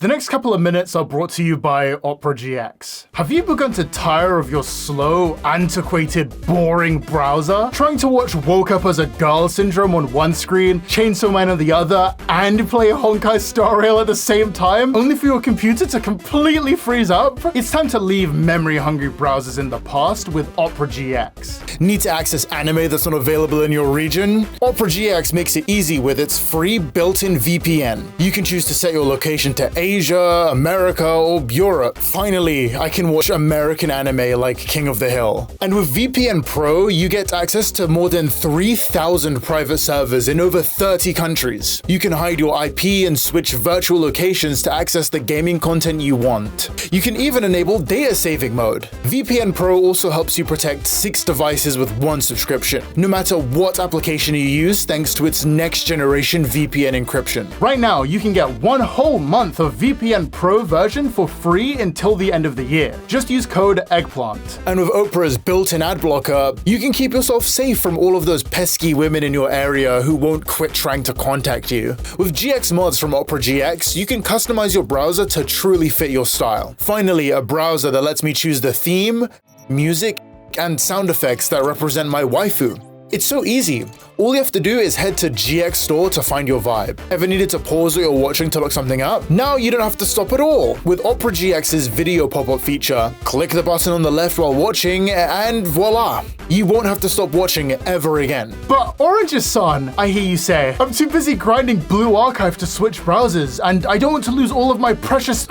The next couple of minutes are brought to you by Opera GX. Have you begun to tire of your slow, antiquated, boring browser? Trying to watch Woke Up as a Girl Syndrome on one screen, Chainsaw Man on the other, and play Honkai Star Rail at the same time, only for your computer to completely freeze up? It's time to leave memory-hungry browsers in the past with Opera GX. Need to access anime that's not available in your region? Opera GX makes it easy with its free built-in VPN. You can choose to set your location to Asia, America, or Europe. Finally, I can watch American anime like King of the Hill. And with VPN Pro, you get access to more than 3,000 private servers in over 30 countries. You can hide your IP and switch virtual locations to access the gaming content you want. You can even enable data saving mode. VPN Pro also helps you protect 6 devices with one subscription, no matter what application you use, thanks to its next generation VPN encryption. Right now, you can get 1 whole month of VPN Pro version for free until the end of the year. Just use code EGGPLANT. And with Opera's built-in ad blocker, you can keep yourself safe from all of those pesky women in your area who won't quit trying to contact you. With GX mods from Opera GX, you can customize your browser to truly fit your style. Finally, a browser that lets me choose the theme, music, and sound effects that represent my waifu. It's so easy. All you have to do is head to GX Store to find your vibe. Ever needed to pause what you're watching to look something up? Now you don't have to stop at all. With Opera GX's video pop-up feature, click the button on the left while watching, and voila! You won't have to stop watching ever again. But Orange-san, I hear you say, I'm too busy grinding Blue Archive to switch browsers, and I don't want to lose all of my precious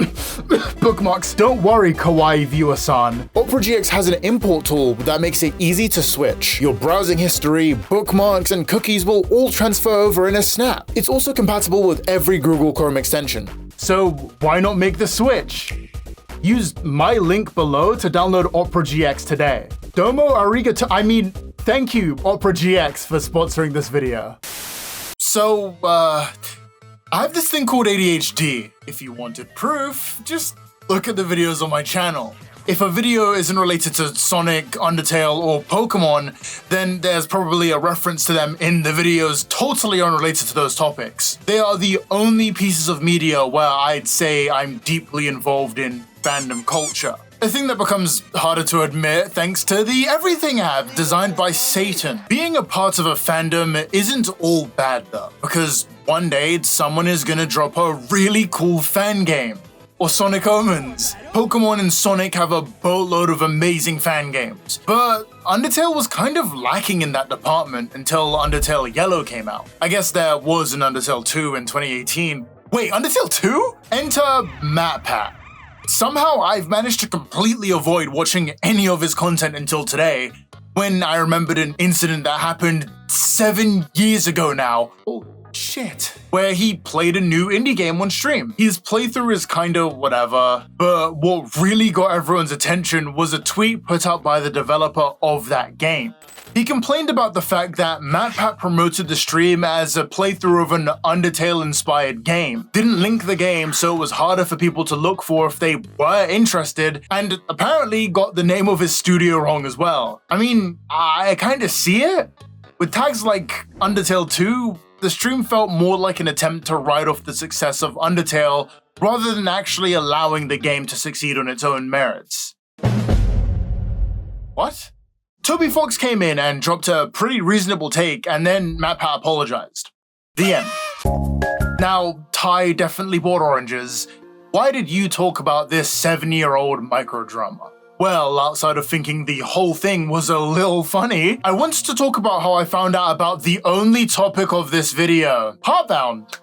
bookmarks. Don't worry, Kawaii Viewer-san. Opera GX has an import tool that makes it easy to switch. Your browsing history, bookmarks, and cookies will all transfer over in a snap. It's also compatible with every Google Chrome extension. So why not make the switch? Use my link below to download Opera GX today. Domo arigato, thank you Opera GX for sponsoring this video. So, I have this thing called ADHD. If you wanted proof, just look at the videos on my channel. If a video isn't related to Sonic, Undertale, or Pokemon, then there's probably a reference to them in the videos totally unrelated to those topics. They are the only pieces of media where I'd say I'm deeply involved in fandom culture. A thing that becomes harder to admit thanks to the Everything app designed by Satan. Being a part of a fandom isn't all bad though, because one day someone is gonna drop a really cool fan game. Or Sonic Omens. Pokemon and Sonic have a boatload of amazing fan games, but Undertale was kind of lacking in that department until Undertale Yellow came out. I guess there was an Undertale 2 in 2018. Wait, Undertale 2? Enter MatPat. Somehow I've managed to completely avoid watching any of his content until today, when I remembered an incident that happened 7 years ago now. Oh, shit. Where he played a new indie game on stream. His playthrough is kinda whatever, but what really got everyone's attention was a tweet put out by the developer of that game. He complained about the fact that MatPat promoted the stream as a playthrough of an Undertale-inspired game, didn't link the game so it was harder for people to look for if they were interested, and apparently got the name of his studio wrong as well. I mean, I kinda see it. With tags like Undertale 2, the stream felt more like an attempt to write off the success of Undertale rather than actually allowing the game to succeed on its own merits. What? Toby Fox came in and dropped a pretty reasonable take, and then MatPat apologized. The end. Now, Ty definitely bought oranges. Why did you talk about this 7-year-old microdrama? Well, outside of thinking the whole thing was a little funny, I wanted to talk about how I found out about the only topic of this video, Heartbound.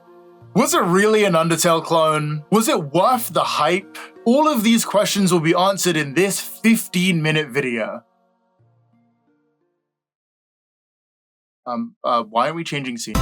Was it really an Undertale clone? Was it worth the hype? All of these questions will be answered in this 15-minute video. Why are we changing scenes?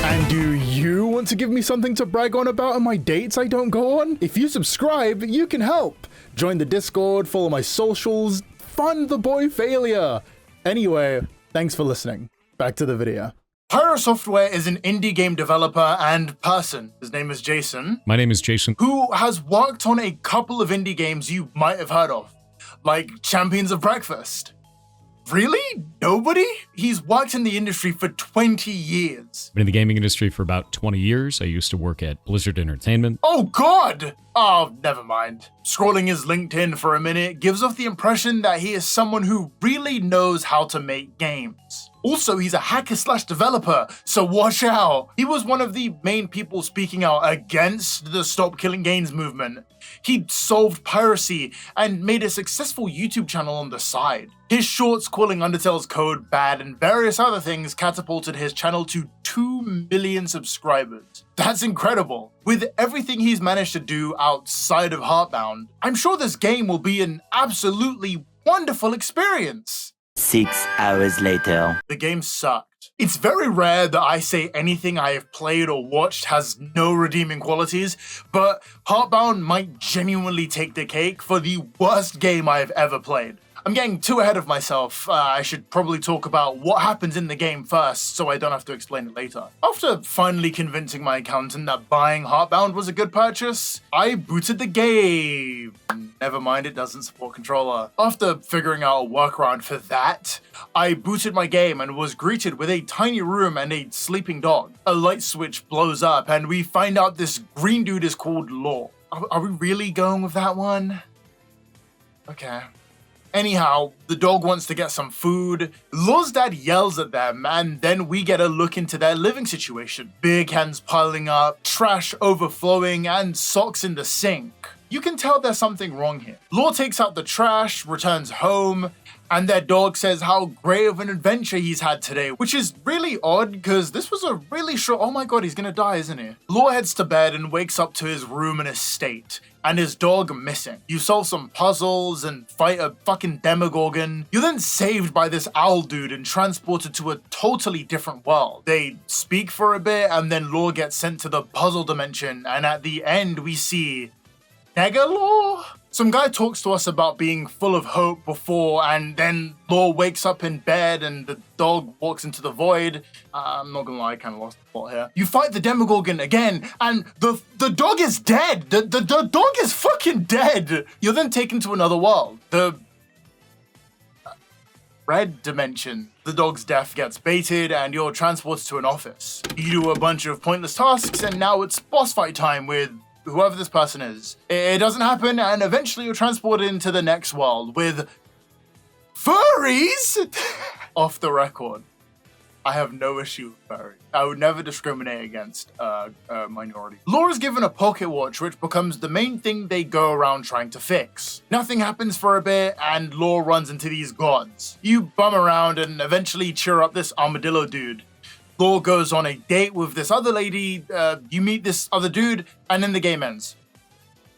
And do you want to give me something to brag on about on my dates I don't go on? If you subscribe, you can help. Join the Discord, follow my socials, fund the boy Failure. Anyway, thanks for listening. Back to the video. Pyro Software is an indie game developer and person. His name is Jason. My name is Jason. Who has worked on a couple of indie games you might have heard of, like Champions of Breakfast. Really? Nobody? He's worked in the industry for 20 years. Been in the gaming industry for about 20 years. I used to work at Blizzard Entertainment. Oh God! Oh, never mind. Scrolling his LinkedIn for a minute gives off the impression that he is someone who really knows how to make games. Also, he's a hacker/developer, so watch out. He was one of the main people speaking out against the Stop Killing Games movement. He solved piracy and made a successful YouTube channel on the side. His shorts calling Undertale's code bad and various other things catapulted his channel to 2 million subscribers. That's incredible. With everything he's managed to do outside of Heartbound, I'm sure this game will be an absolutely wonderful experience. 6 hours later. The game sucked. It's very rare that I say anything I have played or watched has no redeeming qualities, but Heartbound might genuinely take the cake for the worst game I have ever played. I'm getting too ahead of myself. I should probably talk about what happens in the game first so I don't have to explain it later. After finally convincing my accountant that buying Heartbound was a good purchase, I booted the game. Never mind, it doesn't support controller. After figuring out a workaround for that, I booted my game and was greeted with a tiny room and a sleeping dog. A light switch blows up and we find out this green dude is called Law. Are we really going with that one? Okay. Anyhow, the dog wants to get some food. Law's dad yells at them, and then we get a look into their living situation. Beer cans piling up, trash overflowing, and socks in the sink. You can tell there's something wrong here. Law takes out the trash, returns home, and their dog says how great of an adventure he's had today, which is really odd because this was a really short— oh my god, he's gonna die, isn't he? Law heads to bed and wakes up to his room in a state, and his dog missing. You solve some puzzles and fight a fucking Demogorgon. You're then saved by this owl dude and transported to a totally different world. They speak for a bit and then Law gets sent to the puzzle dimension, and at the end we see Negalaw? Some guy talks to us about being full of hope before, and then Law wakes up in bed and the dog walks into the void. I'm not gonna lie, I kind of lost the plot here. You fight the Demogorgon again, and the dog is dead. The dog is fucking dead. You're then taken to another world. The red dimension. The dog's death gets baited and you're transported to an office. You do a bunch of pointless tasks and now it's boss fight time with whoever this person is. It doesn't happen, and eventually you're transported into the next world with furries! Off the record, I have no issue with furries. I would never discriminate against a minority. Laura's given a pocket watch, which becomes the main thing they go around trying to fix. Nothing happens for a bit, and Laura runs into these gods. You bum around and eventually cheer up this armadillo dude. Law goes on a date with this other lady, you meet this other dude, and then the game ends.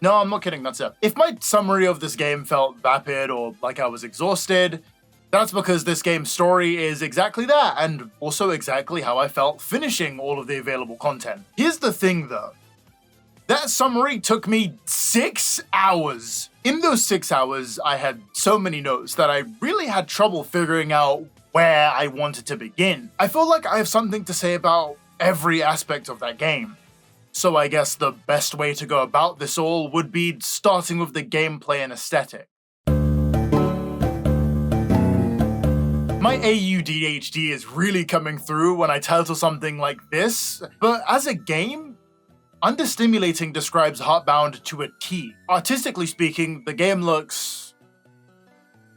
No, I'm not kidding, that's it. If my summary of this game felt vapid or like I was exhausted, that's because this game's story is exactly that, and also exactly how I felt finishing all of the available content. Here's the thing though. That summary took me 6 hours. In those 6 hours, I had so many notes that I really had trouble figuring out where I wanted to begin. I feel like I have something to say about every aspect of that game. So I guess the best way to go about this all would be starting with the gameplay and aesthetic. My ADHD is really coming through when I title something like this, but as a game, Understimulating describes Heartbound to a T. Artistically speaking, the game looks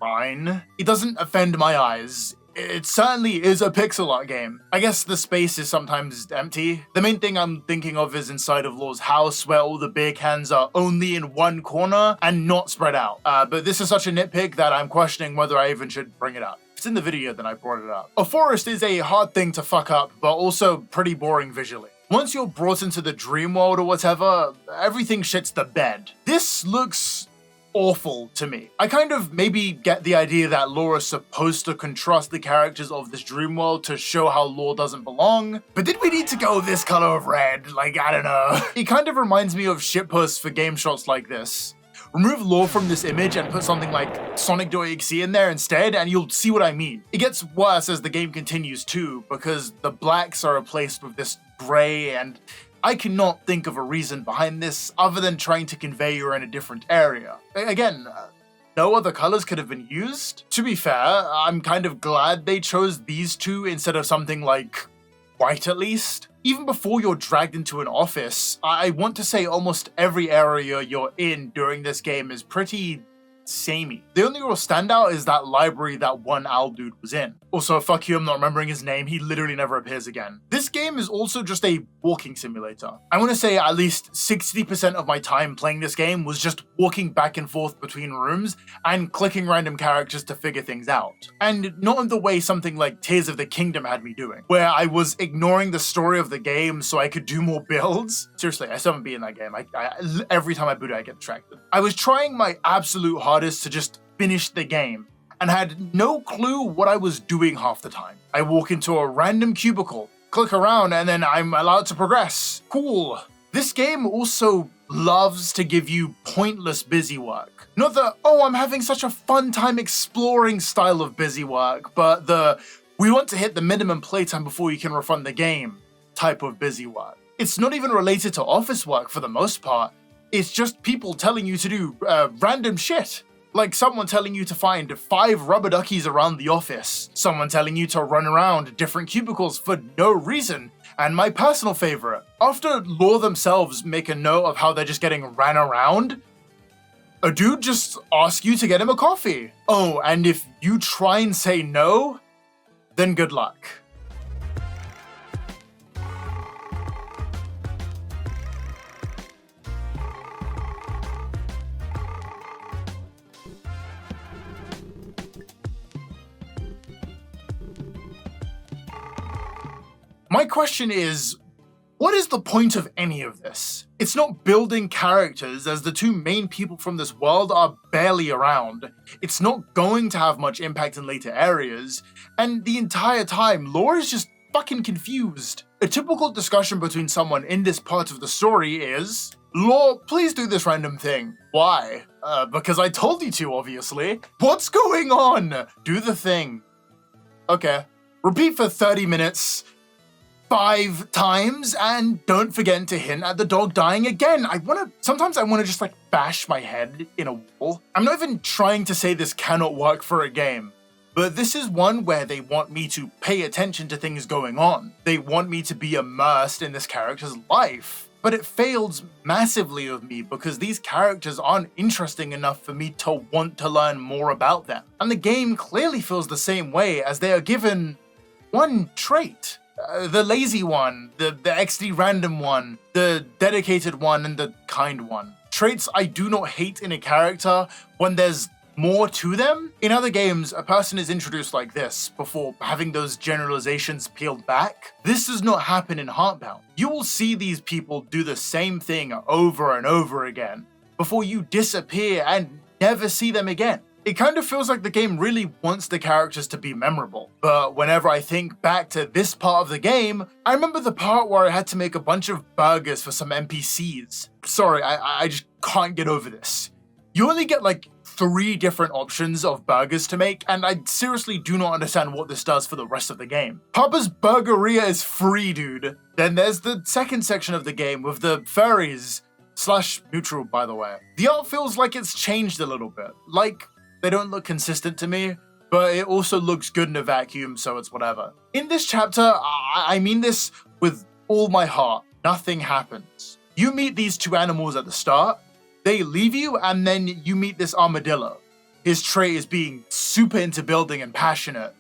fine. It doesn't offend my eyes. It certainly is a pixel art game. I guess the space is sometimes empty. The main thing I'm thinking of is inside of Law's house, where all the beer cans are only in one corner and not spread out. But this is such a nitpick that I'm questioning whether I even should bring it up. If it's in the video, then I brought it up. A forest is a hard thing to fuck up, but also pretty boring visually. Once you're brought into the dream world or whatever, everything shits the bed. This looks awful to me. I kind of maybe get the idea that Laura's supposed to contrast the characters of this dream world to show how Laura doesn't belong, but did we need to go this color of red? Like, I don't know. It kind of reminds me of shitpost for game shots like this. Remove Law from this image and put something like Sonic.exe in there instead, and you'll see what I mean. It gets worse as the game continues too, because the blacks are replaced with this gray, and I cannot think of a reason behind this other than trying to convey you're in a different area. Again, no other colors could have been used. To be fair, I'm kind of glad they chose these two instead of something like white at least. Even before you're dragged into an office, I want to say almost every area you're in during this game is pretty samey. The only real standout is that library that one owl dude was in. Also, fuck you, I'm not remembering his name, he literally never appears again. This game is also just a walking simulator. I want to say at least 60% of my time playing this game was just walking back and forth between rooms and clicking random characters to figure things out. And not in the way something like Tears of the Kingdom had me doing, where I was ignoring the story of the game so I could do more builds. Seriously, I still haven't been in that game. Every time I boot it, I get distracted. I was trying my absolute hardest to just finish the game, and had no clue what I was doing half the time. I walk into a random cubicle, click around, and then I'm allowed to progress. Cool. This game also loves to give you pointless busy work. Not the, oh, I'm having such a fun time exploring style of busy work, but the, we want to hit the minimum playtime before you can refund the game type of busy work. It's not even related to office work for the most part. It's just people telling you to do random shit. Like someone telling you to find 5 rubber duckies around the office, someone telling you to run around different cubicles for no reason, and my personal favorite, after Lore themselves make a note of how they're just getting ran around, a dude just asks you to get him a coffee. Oh, and if you try and say no, then good luck. My question is, what is the point of any of this? It's not building characters, as the two main people from this world are barely around. It's not going to have much impact in later areas, and the entire time, Lore is just fucking confused. A typical discussion between someone in this part of the story is, Lore, please do this random thing. Why? Because I told you to, obviously. What's going on? Do the thing. Okay. Repeat for 30 minutes. 5 times, and don't forget to hint at the dog dying again. Sometimes I want to just like bash my head in a wall. I'm not even trying to say this cannot work for a game, but this is one where they want me to pay attention to things going on. They want me to be immersed in this character's life, but it fails massively of me because these characters aren't interesting enough for me to want to learn more about them. And the game clearly feels the same way, as they are given one trait. The lazy one, the XD random one, the dedicated one, and the kind one. Traits I do not hate in a character when there's more to them. In other games, a person is introduced like this before having those generalizations peeled back. This does not happen in Heartbound. You will see these people do the same thing over and over again before you disappear and never see them again. It kind of feels like the game really wants the characters to be memorable, but whenever I think back to this part of the game, I remember the part where I had to make a bunch of burgers for some NPCs. Sorry, I just can't get over this. You only get like 3 different options of burgers to make, and I seriously do not understand what this does for the rest of the game. Papa's Burgeria is free, dude. Then there's the second section of the game with the furries, / neutral, by the way. The art feels like it's changed a little bit. Like, they don't look consistent to me, but it also looks good in a vacuum, so it's whatever. In this chapter, I mean this with all my heart, nothing happens. You meet these 2 animals at the start, they leave you, and then you meet this armadillo. His trait is being super into building and passionate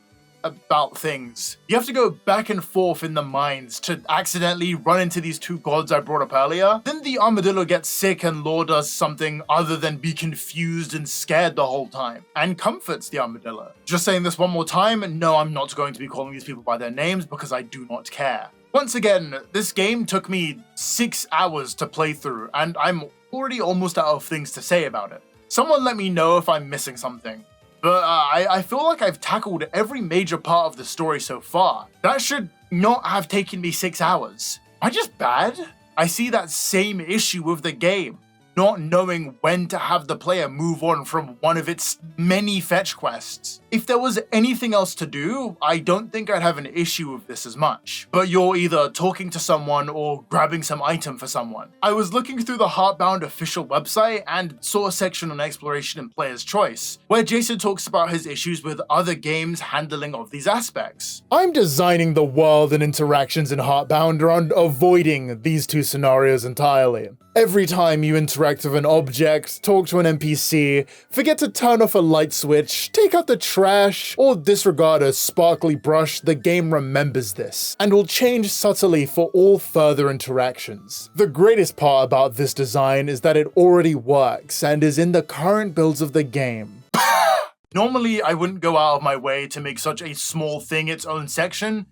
about things. You have to go back and forth in the mines to accidentally run into these 2 gods I brought up earlier. Then the armadillo gets sick and Lore does something other than be confused and scared the whole time, and comforts the armadillo. Just saying this one more time, no, I'm not going to be calling these people by their names because I do not care. Once again, this game took me 6 hours to play through, and I'm already almost out of things to say about it. Someone let me know if I'm missing something. But I feel like I've tackled every major part of the story so far. That should not have taken me 6 hours. Am I just bad? I see that same issue with the game. not knowing when to have the player move on from one of its many fetch quests. If there was anything else to do, I don't think I'd have an issue with this as much. But you're either talking to someone or grabbing some item for someone. I was looking through the Heartbound official website and saw a section on exploration and player's choice, where Jason talks about his issues with other games' handling of these aspects. I'm designing the world and interactions in Heartbound around avoiding these two scenarios entirely. Every time you interact with an object, talk to an NPC, forget to turn off a light switch, take out the trash, or disregard a sparkly brush, the game remembers this, and will change subtly for all further interactions. The greatest part about this design is that it already works and is in the current builds of the game. Normally, I wouldn't go out of my way to make such a small thing its own section,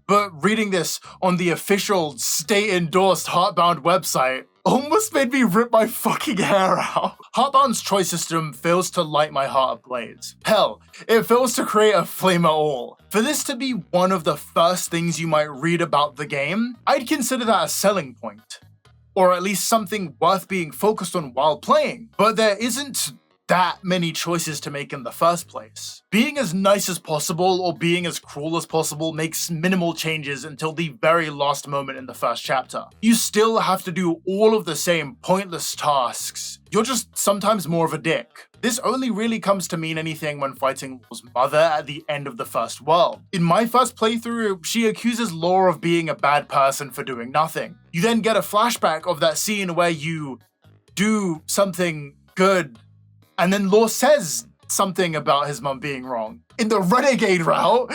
but reading this on the official state-endorsed Heartbound website almost made me rip my fucking hair out. Heartbound's choice system fails to light my heart ablaze. Hell, it fails to create a flame at all. For this to be one of the first things you might read about the game, I'd consider that a selling point. Or at least something worth being focused on while playing. But there isn't that many choices to make in the first place. Being as nice as possible or being as cruel as possible makes minimal changes until the very last moment in the first chapter. You still have to do all of the same pointless tasks. You're just sometimes more of a dick. This only really comes to mean anything when fighting Law's mother at the end of the first world. In my first playthrough, she accuses Law of being a bad person for doing nothing. You then get a flashback of that scene where you do something good, and then Law says something about his mum being wrong. In the renegade route,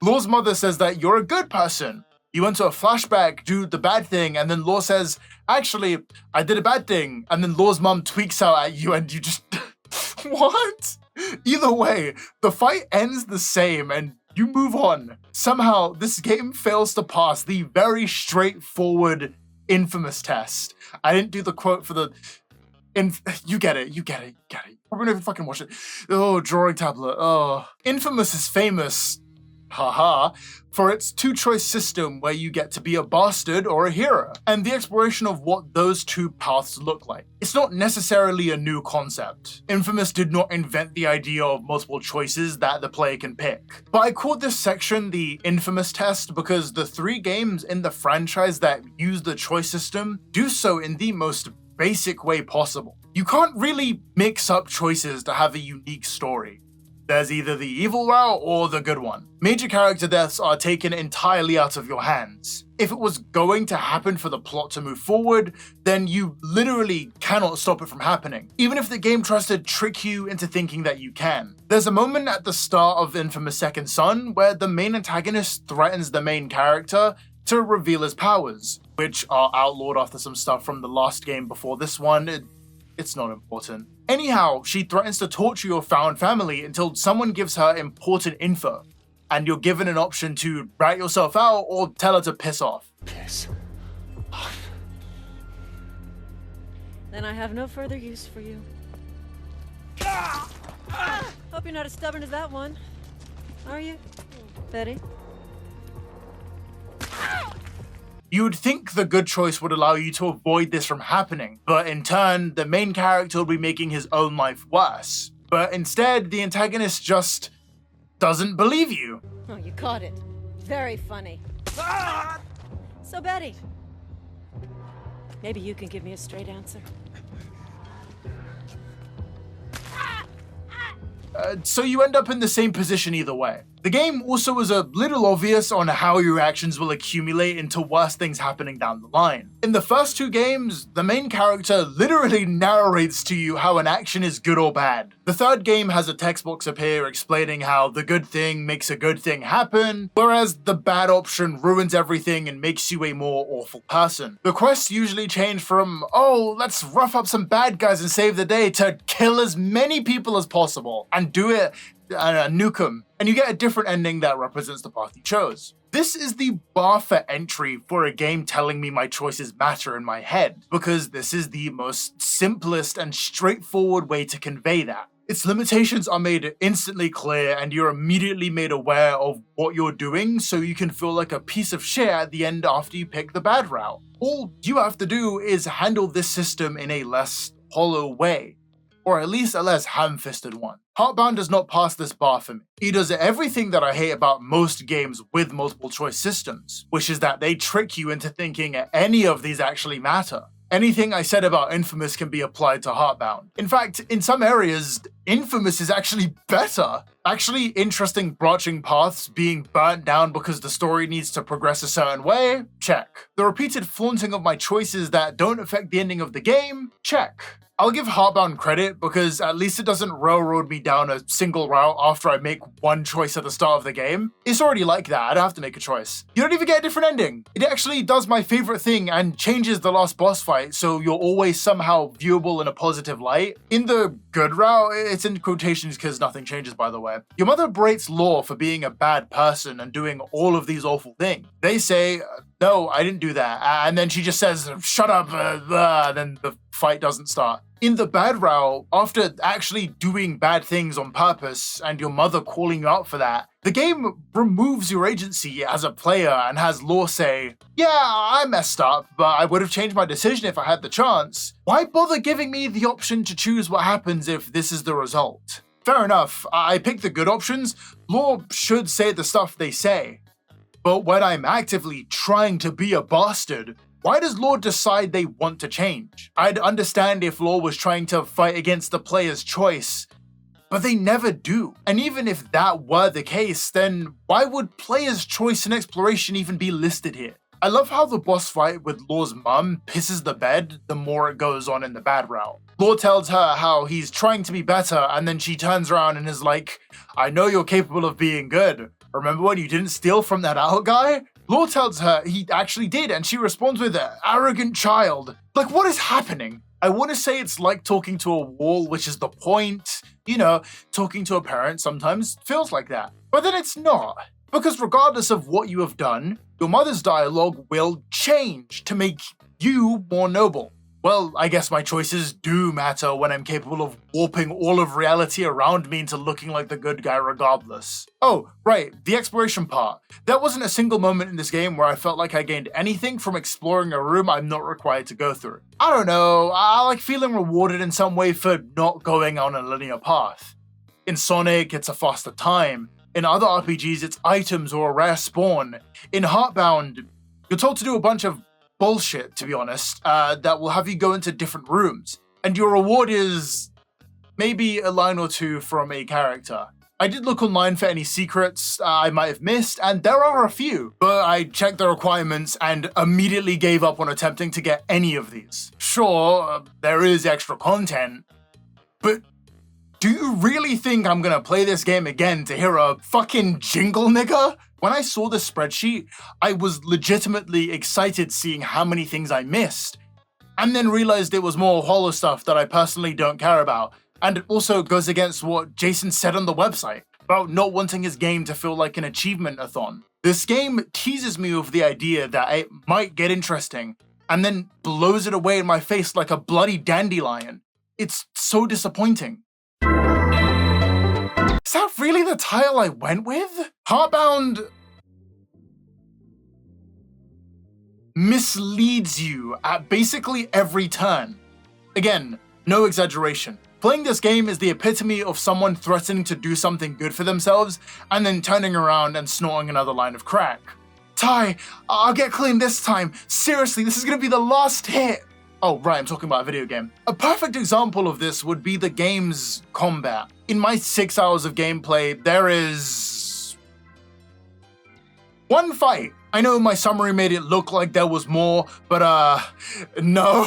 Law's mother says that you're a good person. You went to a flashback, do the bad thing, and then Law says, actually, I did a bad thing. And then Law's mum tweaks out at you and you just, what? Either way, the fight ends the same and you move on. Somehow, this game fails to pass the very straightforward Infamous test. I didn't do the quote for the... you get it. We're gonna fucking watch it. Oh, drawing tablet. Oh. Infamous is famous, haha, for its two-choice system where you get to be a bastard or a hero, and the exploration of what those two paths look like. It's not necessarily a new concept. Infamous did not invent the idea of multiple choices that the player can pick. But I called this section the Infamous test because the 3 games in the franchise that use the choice system do so in the most basic way possible. You can't really mix up choices to have a unique story. There's either the evil route or the good one. Major character deaths are taken entirely out of your hands. If it was going to happen for the plot to move forward, then you literally cannot stop it from happening, even if the game tries to trick you into thinking that you can. There's a moment at the start of Infamous Second Son where the main antagonist threatens the main character to reveal his powers, which are outlawed after some stuff from the last game before this one. It's not important. Anyhow, she threatens to torture your found family until someone gives her important info, and you're given an option to rat yourself out or tell her to piss off. Piss off. Then I have no further use for you. Hope you're not as stubborn as that one. Are you, Betty? You'd think the good choice would allow you to avoid this from happening, but in turn, the main character will be making his own life worse. But instead, the antagonist just doesn't believe you. Oh, you caught it. Very funny. So, Betty, maybe you can give me a straight answer. So you end up in the same position either way. The game also is a little obvious on how your actions will accumulate into worse things happening down the line. In the first 2 games, the main character literally narrates to you how an action is good or bad. The 3rd game has a text box appear explaining how the good thing makes a good thing happen, whereas the bad option ruins everything and makes you a more awful person. The quests usually change from, oh, let's rough up some bad guys and save the day, to kill as many people as possible, and do it nuke them, and you get a different ending that represents the path you chose. This is the bar for entry for a game telling me my choices matter in my head, because this is the most simplest and straightforward way to convey that. Its limitations are made instantly clear and you're immediately made aware of what you're doing so you can feel like a piece of shit at the end after you pick the bad route. All you have to do is handle this system in a less hollow way, or at least a less ham-fisted one. Heartbound does not pass this bar for me. He does everything that I hate about most games with multiple choice systems, which is that they trick you into thinking any of these actually matter. Anything I said about Infamous can be applied to Heartbound. In fact, in some areas, Infamous is actually better. Actually interesting branching paths being burnt down because the story needs to progress a certain way? Check. The repeated flaunting of my choices that don't affect the ending of the game? Check. I'll give Heartbound credit because at least it doesn't railroad me down a single route after I make one choice at the start of the game. It's already like that, I don't have to make a choice. You don't even get a different ending. It actually does my favorite thing and changes the last boss fight so you're always somehow viewable in a positive light. In the good route, it's in quotations because nothing changes by the way. Your mother berates Law for being a bad person and doing all of these awful things. They say, no, I didn't do that. And then she just says, shut up, then the fight doesn't start. In the bad route, after actually doing bad things on purpose and your mother calling you out for that, the game removes your agency as a player and has Law say, yeah, I messed up, but I would have changed my decision if I had the chance. Why bother giving me the option to choose what happens if this is the result? Fair enough, I picked the good options. Law should say the stuff they say. But when I'm actively trying to be a bastard, why does Law decide they want to change? I'd understand if Law was trying to fight against the player's choice, but they never do. And even if that were the case, then why would player's choice and exploration even be listed here? I love how the boss fight with Law's mum pisses the bed the more it goes on in the bad route. Law tells her how he's trying to be better, and then she turns around and is like, I know you're capable of being good. Remember when you didn't steal from that owl guy? Law tells her he actually did, and she responds with an arrogant child. Like, what is happening? I want to say it's like talking to a wall, which is the point. You know, talking to a parent sometimes feels like that. But then it's not. Because regardless of what you have done, your mother's dialogue will change to make you more noble. Well, I guess my choices do matter when I'm capable of warping all of reality around me into looking like the good guy regardless. Oh, right, the exploration part. There wasn't a single moment in this game where I felt like I gained anything from exploring a room I'm not required to go through. I don't know, I like feeling rewarded in some way for not going on a linear path. In Sonic, it's a faster time. In other RPGs, it's items or a rare spawn. In Heartbound, you're told to do a bunch of bullshit, to be honest, that will have you go into different rooms. And your reward is maybe a line or two from a character. I did look online for any secrets I might have missed, and there are a few, but I checked the requirements and immediately gave up on attempting to get any of these. Sure, there is extra content, but do you really think I'm gonna play this game again to hear a fucking jingle, nigga? When I saw this spreadsheet, I was legitimately excited seeing how many things I missed, and then realized it was more hollow stuff that I personally don't care about, and it also goes against what Jason said on the website about not wanting his game to feel like an achievement-a-thon. This game teases me with the idea that it might get interesting, and then blows it away in my face like a bloody dandelion. It's so disappointing. Is that really the title I went with? Heartbound misleads you at basically every turn. Again, no exaggeration. Playing this game is the epitome of someone threatening to do something good for themselves and then turning around and snorting another line of crack. Ty, I'll get clean this time. Seriously, this is gonna be the last hit. Oh, right, I'm talking about a video game. A perfect example of this would be the game's combat. In my 6 hours of gameplay, there is one fight. I know my summary made it look like there was more, but no.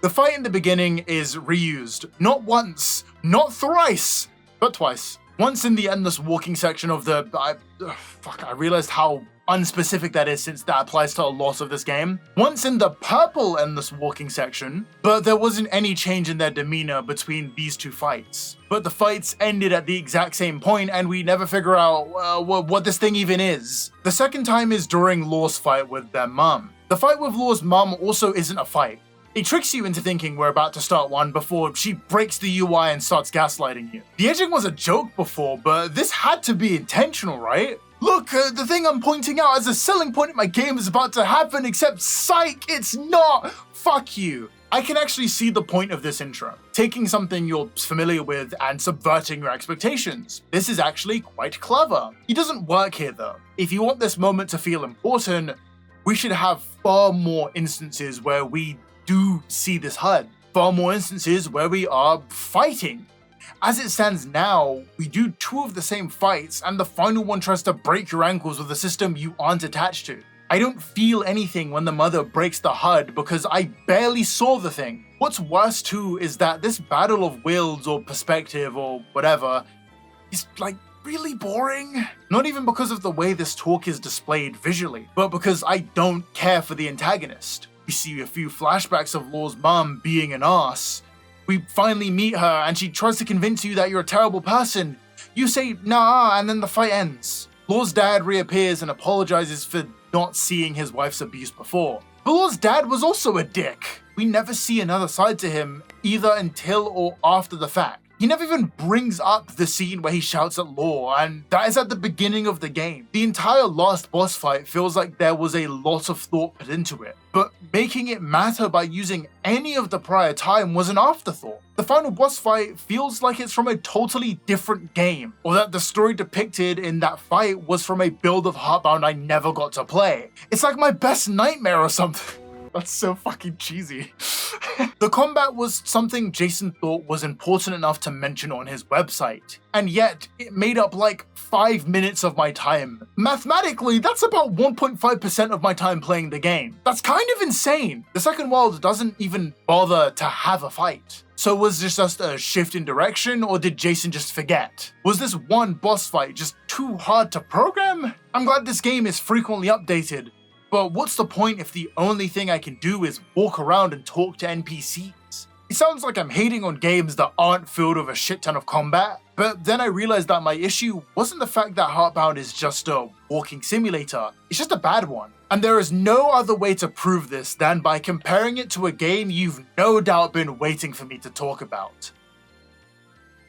The fight in the beginning is reused. Not once, not thrice, but twice. Once in the endless walking section of the... I realized how unspecific that is since that applies to a lot of this game. Once in the purple endless walking section, but there wasn't any change in their demeanor between these two fights. But the fights ended at the exact same point and we never figure out what this thing even is. The second time is during Law's fight with their mum. The fight with Law's mum also isn't a fight. It tricks you into thinking we're about to start one before she breaks the UI and starts gaslighting you. The edging was a joke before, but this had to be intentional, right? Look, the thing I'm pointing out as a selling point in my game is about to happen, except psych, it's not! Fuck you. I can actually see the point of this intro, taking something you're familiar with and subverting your expectations. This is actually quite clever. It doesn't work here though. If you want this moment to feel important, we should have far more instances where we do see this HUD, far more instances where we are fighting. As it stands now, we do 2 of the same fights and the final one tries to break your ankles with a system you aren't attached to. I don't feel anything when the mother breaks the HUD because I barely saw the thing. What's worse too is that this battle of wills or perspective or whatever is like really boring. Not even because of the way this talk is displayed visually, but because I don't care for the antagonist. We see a few flashbacks of Law's mum being an ass. We finally meet her and she tries to convince you that you're a terrible person. You say nah and then the fight ends. Law's dad reappears and apologizes for not seeing his wife's abuse before. But Law's dad was also a dick. We never see another side to him either until or after the fact. He never even brings up the scene where he shouts at Law, and that is at the beginning of the game. The entire last boss fight feels like there was a lot of thought put into it, but making it matter by using any of the prior time was an afterthought. The final boss fight feels like it's from a totally different game, or that the story depicted in that fight was from a build of Heartbound I never got to play. It's like my best nightmare or something. That's so fucking cheesy. The combat was something Jason thought was important enough to mention on his website, and yet it made up like 5 minutes of my time. Mathematically, that's about 1.5% of my time playing the game. That's kind of insane. The second world doesn't even bother to have a fight. So was this just a shift in direction, or did Jason just forget? Was this one boss fight just too hard to program? I'm glad this game is frequently updated, but what's the point if the only thing I can do is walk around and talk to NPCs? It sounds like I'm hating on games that aren't filled with a shit ton of combat, but then I realized that my issue wasn't the fact that Heartbound is just a walking simulator, it's just a bad one. And there is no other way to prove this than by comparing it to a game you've no doubt been waiting for me to talk about.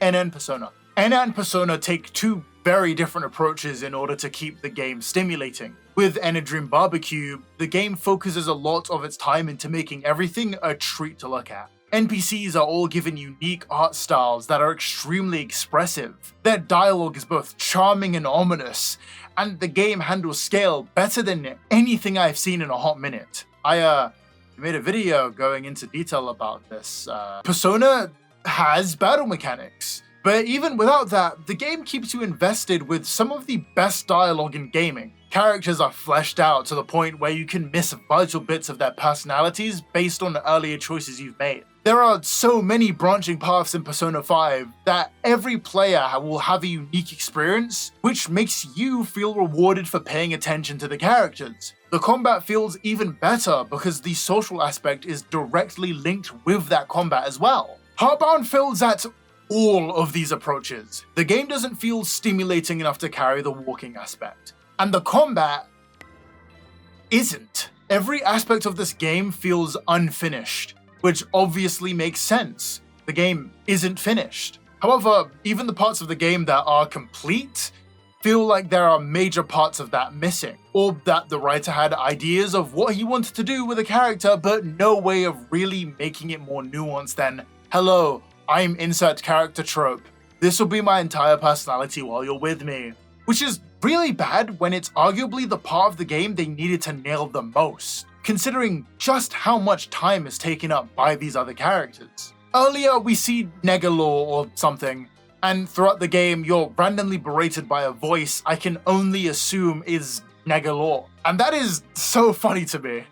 Enna and Persona. Enna and Persona take 2 very different approaches in order to keep the game stimulating. With Enna Dream Barbecue, the game focuses a lot of its time into making everything a treat to look at. NPCs are all given unique art styles that are extremely expressive. Their dialogue is both charming and ominous, and the game handles scale better than anything I've seen in a hot minute. I made a video going into detail about this. Persona has battle mechanics, but even without that, the game keeps you invested with some of the best dialogue in gaming. Characters are fleshed out to the point where you can miss vital bits of their personalities based on the earlier choices you've made. There are so many branching paths in Persona 5 that every player will have a unique experience, which makes you feel rewarded for paying attention to the characters. The combat feels even better because the social aspect is directly linked with that combat as well. Heartbound fails at all of these approaches. The game doesn't feel stimulating enough to carry the walking aspect, and the combat isn't. Every aspect of this game feels unfinished, which obviously makes sense. The game isn't finished. However, even the parts of the game that are complete feel like there are major parts of that missing, or that the writer had ideas of what he wanted to do with a character, but no way of really making it more nuanced than, hello, I'm insert character trope. This will be my entire personality while you're with me. Which is really bad when it's arguably the part of the game they needed to nail the most, considering just how much time is taken up by these other characters. Earlier, we see Negalaw or something, and throughout the game, you're randomly berated by a voice I can only assume is Negalaw. And that is so funny to me.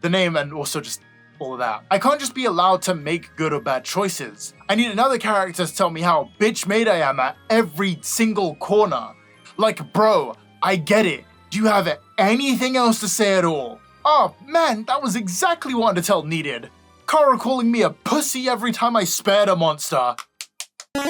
The name and also just all of that. I can't just be allowed to make good or bad choices. I need another character to tell me how bitch made I am at every single corner. Like, bro, I get it. Do you have anything else to say at all? Oh man, that was exactly what Undertale needed. Kara calling me a pussy every time I spared a monster. For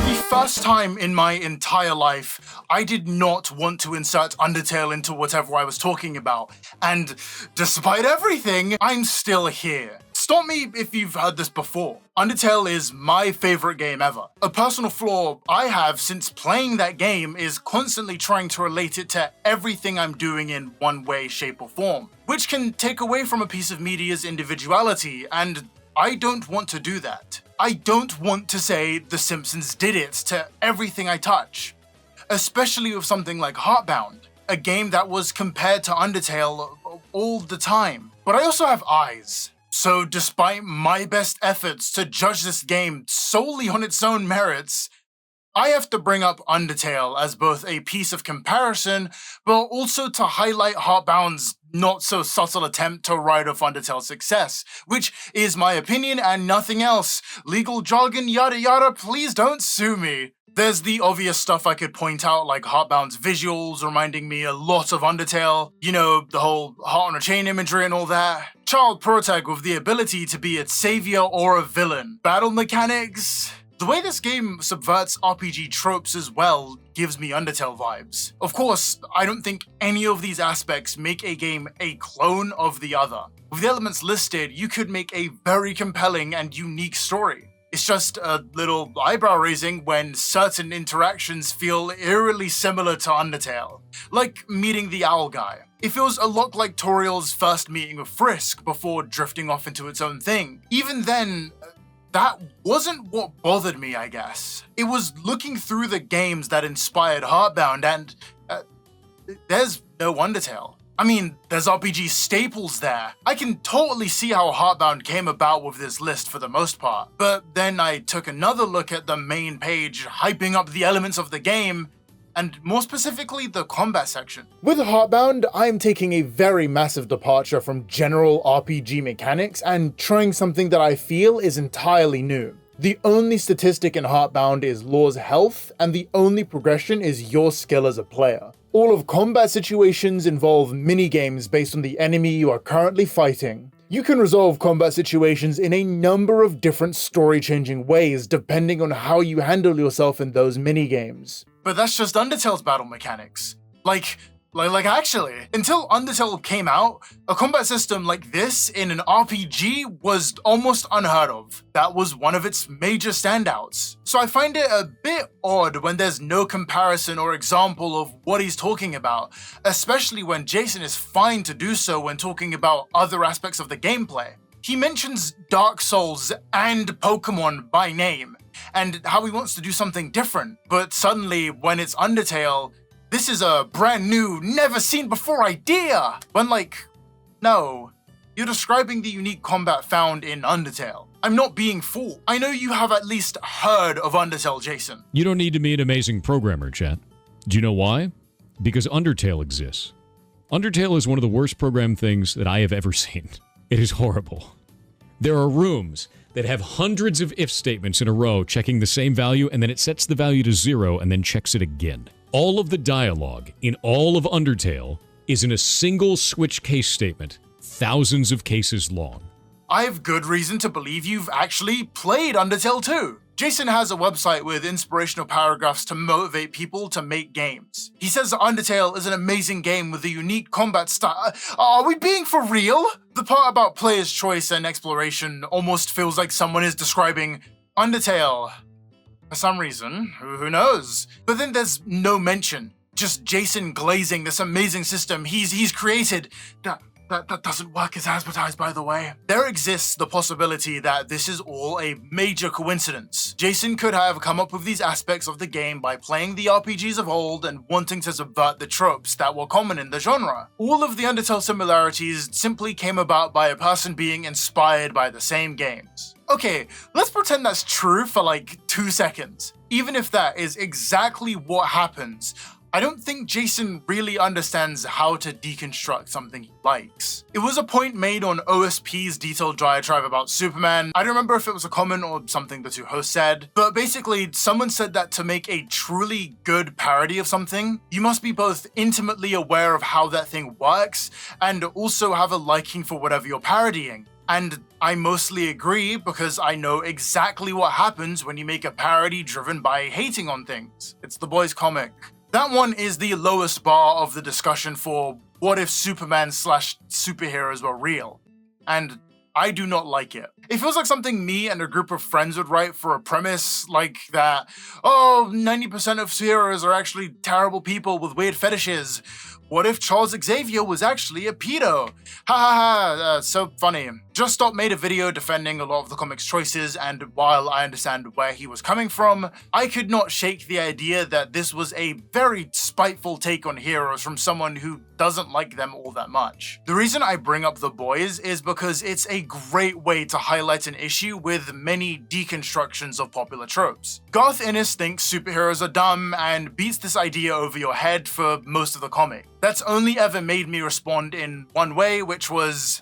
the first time in my entire life, I did not want to insert Undertale into whatever I was talking about. And despite everything, I'm still here. Stop me if you've heard this before. Undertale is my favorite game ever. A personal flaw I have since playing that game is constantly trying to relate it to everything I'm doing in one way, shape, or form, which can take away from a piece of media's individuality, and I don't want to do that. I don't want to say The Simpsons did it to everything I touch, especially with something like Heartbound, a game that was compared to Undertale all the time. But I also have eyes. So despite my best efforts to judge this game solely on its own merits, I have to bring up Undertale as both a piece of comparison, but also to highlight Heartbound's not so subtle attempt to ride off Undertale's success, which is my opinion and nothing else. Legal jargon, yada yada, please don't sue me. There's the obvious stuff I could point out, like Heartbound's visuals reminding me a lot of Undertale. You know, the whole heart on a chain imagery and all that. Child protag with the ability to be its savior or a villain. Battle mechanics. The way this game subverts RPG tropes as well gives me Undertale vibes. Of course, I don't think any of these aspects make a game a clone of the other. With the elements listed, you could make a very compelling and unique story. It's just a little eyebrow raising when certain interactions feel eerily similar to Undertale, like meeting the owl guy. It feels a lot like Toriel's first meeting with Frisk before drifting off into its own thing. Even then, that wasn't what bothered me, I guess. It was looking through the games that inspired Heartbound and there's no Undertale. I mean, there's RPG staples there. I can totally see how Heartbound came about with this list for the most part. But then I took another look at the main page, hyping up the elements of the game, and more specifically, the combat section. With Heartbound, I'm taking a very massive departure from general RPG mechanics and trying something that I feel is entirely new. The only statistic in Heartbound is Law's health, and the only progression is your skill as a player. All of combat situations involve mini-games based on the enemy you are currently fighting. You can resolve combat situations in a number of different story-changing ways depending on how you handle yourself in those mini-games. But that's just Undertale's battle mechanics. Like actually, until Undertale came out, a combat system like this in an RPG was almost unheard of. That was one of its major standouts. So I find it a bit odd when there's no comparison or example of what he's talking about, especially when Jason is fine to do so when talking about other aspects of the gameplay. He mentions Dark Souls and Pokemon by name, and how he wants to do something different, but suddenly when it's Undertale, this is a brand new, never seen before idea! When no, you're describing the unique combat found in Undertale. I'm not being fooled. I know you have at least heard of Undertale, Jason. You don't need to be an amazing programmer, chat. Do you know why? Because Undertale exists. Undertale is one of the worst programmed things that I have ever seen. It is horrible. There are rooms that have hundreds of if statements in a row checking the same value, and then it sets the value to 0 and then checks it again. All of the dialogue in all of Undertale is in a single switch case statement, thousands of cases long. I have good reason to believe you've actually played Undertale too. Jason has a website with inspirational paragraphs to motivate people to make games. He says that Undertale is an amazing game with a unique combat style. Are we being for real? The part about player's choice and exploration almost feels like someone is describing Undertale. For some reason, who knows? But then there's no mention. Just Jason glazing this amazing system he's created. That doesn't work as advertised, by the way. There exists the possibility that this is all a major coincidence. Jason could have come up with these aspects of the game by playing the RPGs of old and wanting to subvert the tropes that were common in the genre. All of the Undertale similarities simply came about by a person being inspired by the same games. Okay, let's pretend that's true for 2 seconds. Even if that is exactly what happens, I don't think Jason really understands how to deconstruct something he likes. It was a point made on OSP's detailed diatribe about Superman. I don't remember if it was a comment or something the two hosts said, but basically someone said that to make a truly good parody of something, you must be both intimately aware of how that thing works and also have a liking for whatever you're parodying. And I mostly agree because I know exactly what happens when you make a parody driven by hating on things. It's The Boys comic. That one is the lowest bar of the discussion for what if Superman/superheroes were real. And I do not like it. It feels like something me and a group of friends would write for a premise like that, oh, 90% of heroes are actually terrible people with weird fetishes. What if Charles Xavier was actually a pedo? Ha ha ha, so funny. Just Stop made a video defending a lot of the comic's choices, and while I understand where he was coming from, I could not shake the idea that this was a very spiteful take on heroes from someone who doesn't like them all that much. The reason I bring up The Boys is because it's a great way to highlight an issue with many deconstructions of popular tropes. Garth Ennis thinks superheroes are dumb and beats this idea over your head for most of the comic. That's only ever made me respond in one way, which was,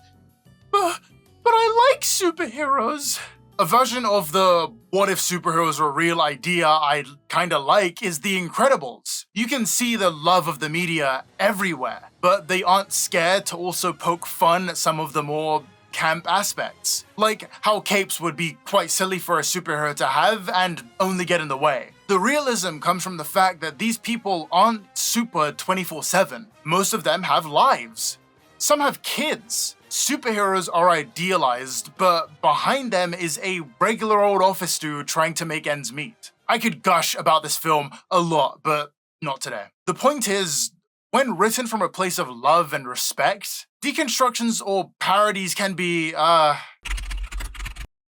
but I like superheroes. A version of the what if superheroes were real idea I kinda like is The Incredibles. You can see the love of the media everywhere, but they aren't scared to also poke fun at some of the more camp aspects. Like how capes would be quite silly for a superhero to have and only get in the way. The realism comes from the fact that these people aren't super 24/7. Most of them have lives. Some have kids. Superheroes are idealized, but behind them is a regular old office dude trying to make ends meet. I could gush about this film a lot, but not today. The point is, when written from a place of love and respect, deconstructions or parodies can be,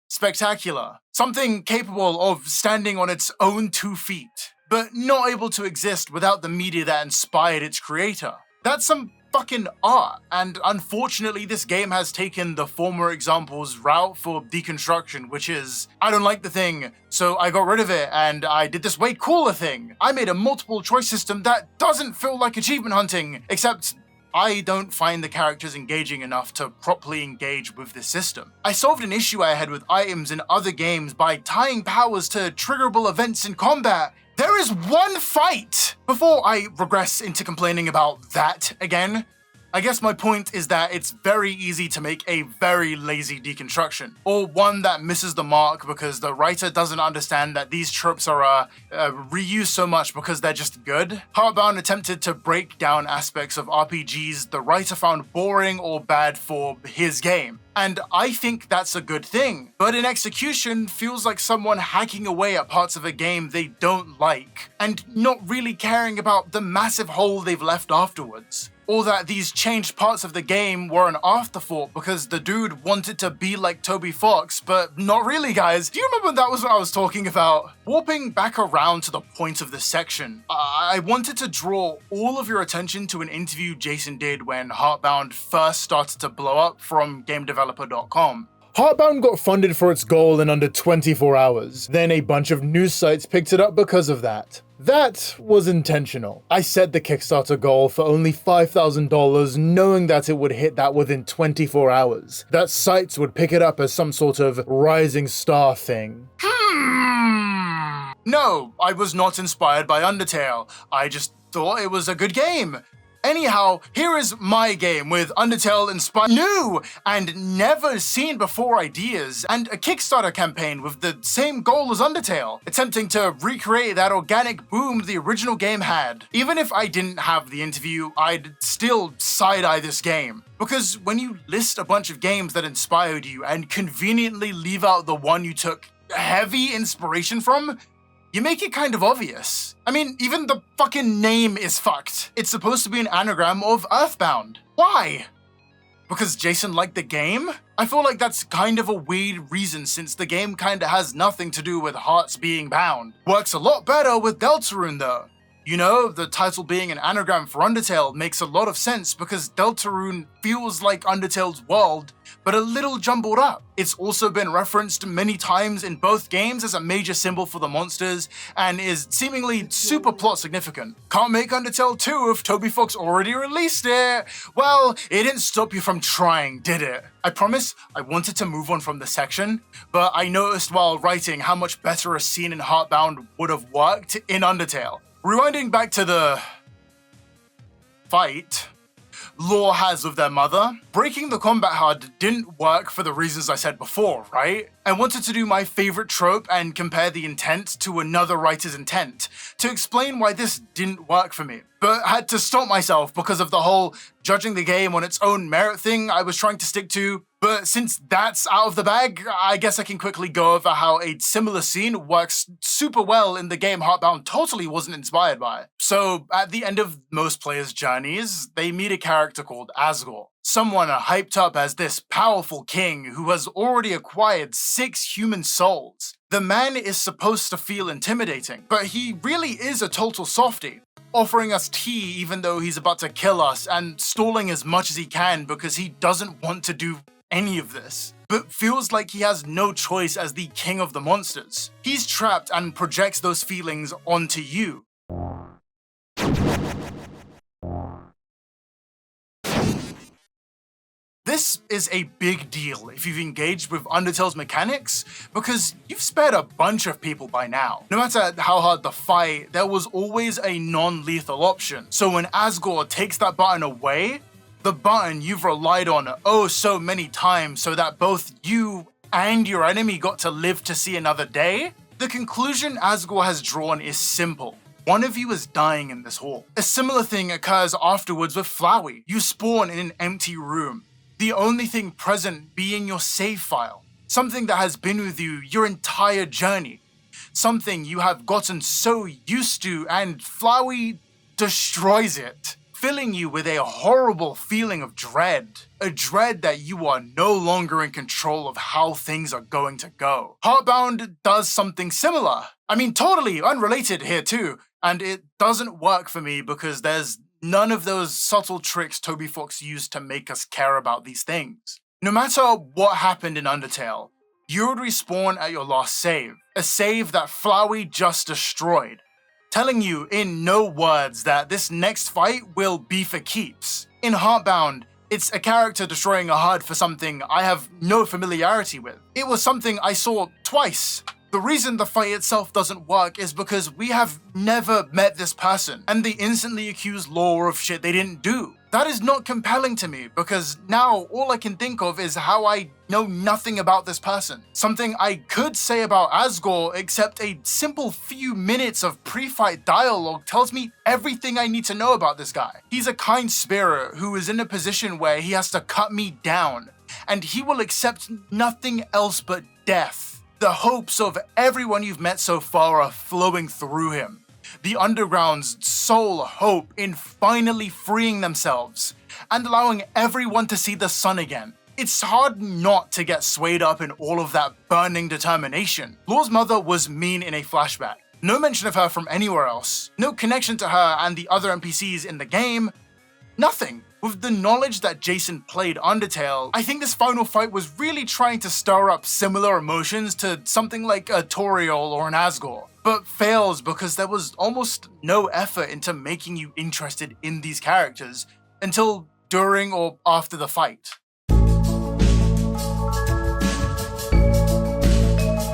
spectacular. Something capable of standing on its own 2 feet, but not able to exist without the media that inspired its creator. That's some fucking art, and unfortunately this game has taken the former example's route for deconstruction, which is, I don't like the thing, so I got rid of it, and I did this way cooler thing. I made a multiple choice system that doesn't feel like achievement hunting, except I don't find the characters engaging enough to properly engage with this system. I solved an issue I had with items in other games by tying powers to triggerable events in combat. There is one fight! Before I regress into complaining about that again, I guess my point is that it's very easy to make a very lazy deconstruction, or one that misses the mark because the writer doesn't understand that these tropes are reused so much because they're just good. Heartbound attempted to break down aspects of RPGs the writer found boring or bad for his game. And I think that's a good thing, but in execution feels like someone hacking away at parts of a game they don't like, and not really caring about the massive hole they've left afterwards. Or that these changed parts of the game were an afterthought because the dude wanted to be like Toby Fox, but not really, guys. Do you remember that was what I was talking about? Warping back around to the point of this section, I wanted to draw all of your attention to an interview Jason did when Heartbound first started to blow up from GameDeveloper.com. Heartbound got funded for its goal in under 24 hours. Then a bunch of news sites picked it up because of that. That was intentional. I set the Kickstarter goal for only $5,000 knowing that it would hit that within 24 hours. That sites would pick it up as some sort of rising star thing. No, I was not inspired by Undertale. I just thought it was a good game. Anyhow, here is my game with Undertale-inspired new and never seen before ideas and a Kickstarter campaign with the same goal as Undertale, attempting to recreate that organic boom the original game had. Even if I didn't have the interview, I'd still side-eye this game. Because when you list a bunch of games that inspired you and conveniently leave out the one you took heavy inspiration from, you make it kind of obvious. I mean, even the fucking name is fucked. It's supposed to be an anagram of Earthbound. Why? Because Jason liked the game? I feel like that's kind of a weird reason since the game kinda has nothing to do with hearts being bound. Works a lot better with Deltarune though. You know, the title being an anagram for Undertale makes a lot of sense because Deltarune feels like Undertale's world, but a little jumbled up. It's also been referenced many times in both games as a major symbol for the monsters, and is seemingly super plot significant. Can't make Undertale 2 if Toby Fox already released it. Well, it didn't stop you from trying, did it? I promise I wanted to move on from this section, but I noticed while writing how much better a scene in Heartbound would have worked in Undertale. Rewinding back to the fight, Law has with their mother. Breaking the combat HUD didn't work for the reasons I said before, right? I wanted to do my favorite trope and compare the intent to another writer's intent to explain why this didn't work for me, but had to stop myself because of the whole judging the game on its own merit thing I was trying to stick to. But since that's out of the bag, I guess I can quickly go over how a similar scene works super well in the game Heartbound totally wasn't inspired by. So at the end of most players' journeys, they meet a character called Asgore, someone hyped up as this powerful king who has already acquired 6 human souls. The man is supposed to feel intimidating, but he really is a total softie, offering us tea even though he's about to kill us and stalling as much as he can because he doesn't want to do any of this, but feels like he has no choice as the king of the monsters. He's trapped and projects those feelings onto you. This is a big deal if you've engaged with Undertale's mechanics, because you've spared a bunch of people by now. No matter how hard the fight, there was always a non-lethal option. So when Asgore takes that button away, the button you've relied on oh so many times so that both you and your enemy got to live to see another day, the conclusion Asgore has drawn is simple. One of you is dying in this hall. A similar thing occurs afterwards with Flowey. You spawn in an empty room, the only thing present being your save file, something that has been with you your entire journey, something you have gotten so used to, and Flowey destroys it, filling you with a horrible feeling of dread. A dread that you are no longer in control of how things are going to go. Heartbound does something similar. I mean, totally unrelated here too, and it doesn't work for me because there's none of those subtle tricks Toby Fox used to make us care about these things. No matter what happened in Undertale, you would respawn at your last save, a save that Flowey just destroyed, telling you in no words that this next fight will be for keeps. In Heartbound, it's a character destroying a HUD for something I have no familiarity with. It was something I saw twice. The reason the fight itself doesn't work is because we have never met this person, and they instantly accuse Law of shit they didn't do. That is not compelling to me because now all I can think of is how I know nothing about this person. Something I could say about Asgore, except a simple few minutes of pre-fight dialogue tells me everything I need to know about this guy. He's a kind spirit who is in a position where he has to cut me down, and he will accept nothing else but death. The hopes of everyone you've met so far are flowing through him. The Underground's sole hope in finally freeing themselves and allowing everyone to see the sun again. It's hard not to get swayed up in all of that burning determination. Law's mother was mean in a flashback. No mention of her from anywhere else. No connection to her and the other NPCs in the game. Nothing. With the knowledge that Jason played Undertale, I think this final fight was really trying to stir up similar emotions to something like a Toriel or an Asgore, but fails because there was almost no effort into making you interested in these characters until during or after the fight.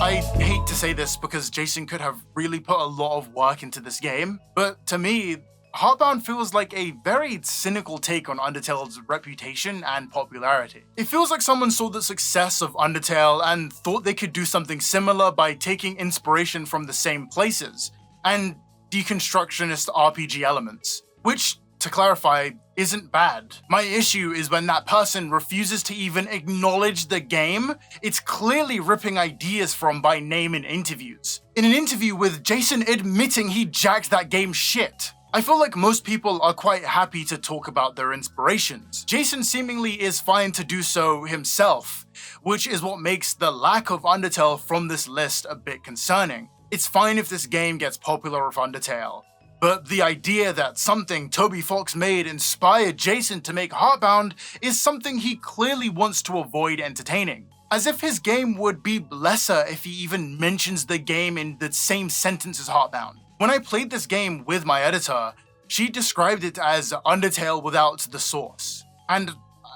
I hate to say this because Jason could have really put a lot of work into this game, but to me, Heartbound feels like a very cynical take on Undertale's reputation and popularity. It feels like someone saw the success of Undertale and thought they could do something similar by taking inspiration from the same places and deconstructionist RPG elements, which, to clarify, isn't bad. My issue is when that person refuses to even acknowledge the game it's clearly ripping ideas from by name in interviews. In an interview with Jason admitting he jacked that game shit. I feel like most people are quite happy to talk about their inspirations. Jason seemingly is fine to do so himself, which is what makes the lack of Undertale from this list a bit concerning. It's fine if this game gets popular with Undertale, but the idea that something Toby Fox made inspired Jason to make Heartbound is something he clearly wants to avoid entertaining. As if his game would be lesser if he even mentions the game in the same sentence as Heartbound. When I played this game with my editor, she described it as Undertale without the source. And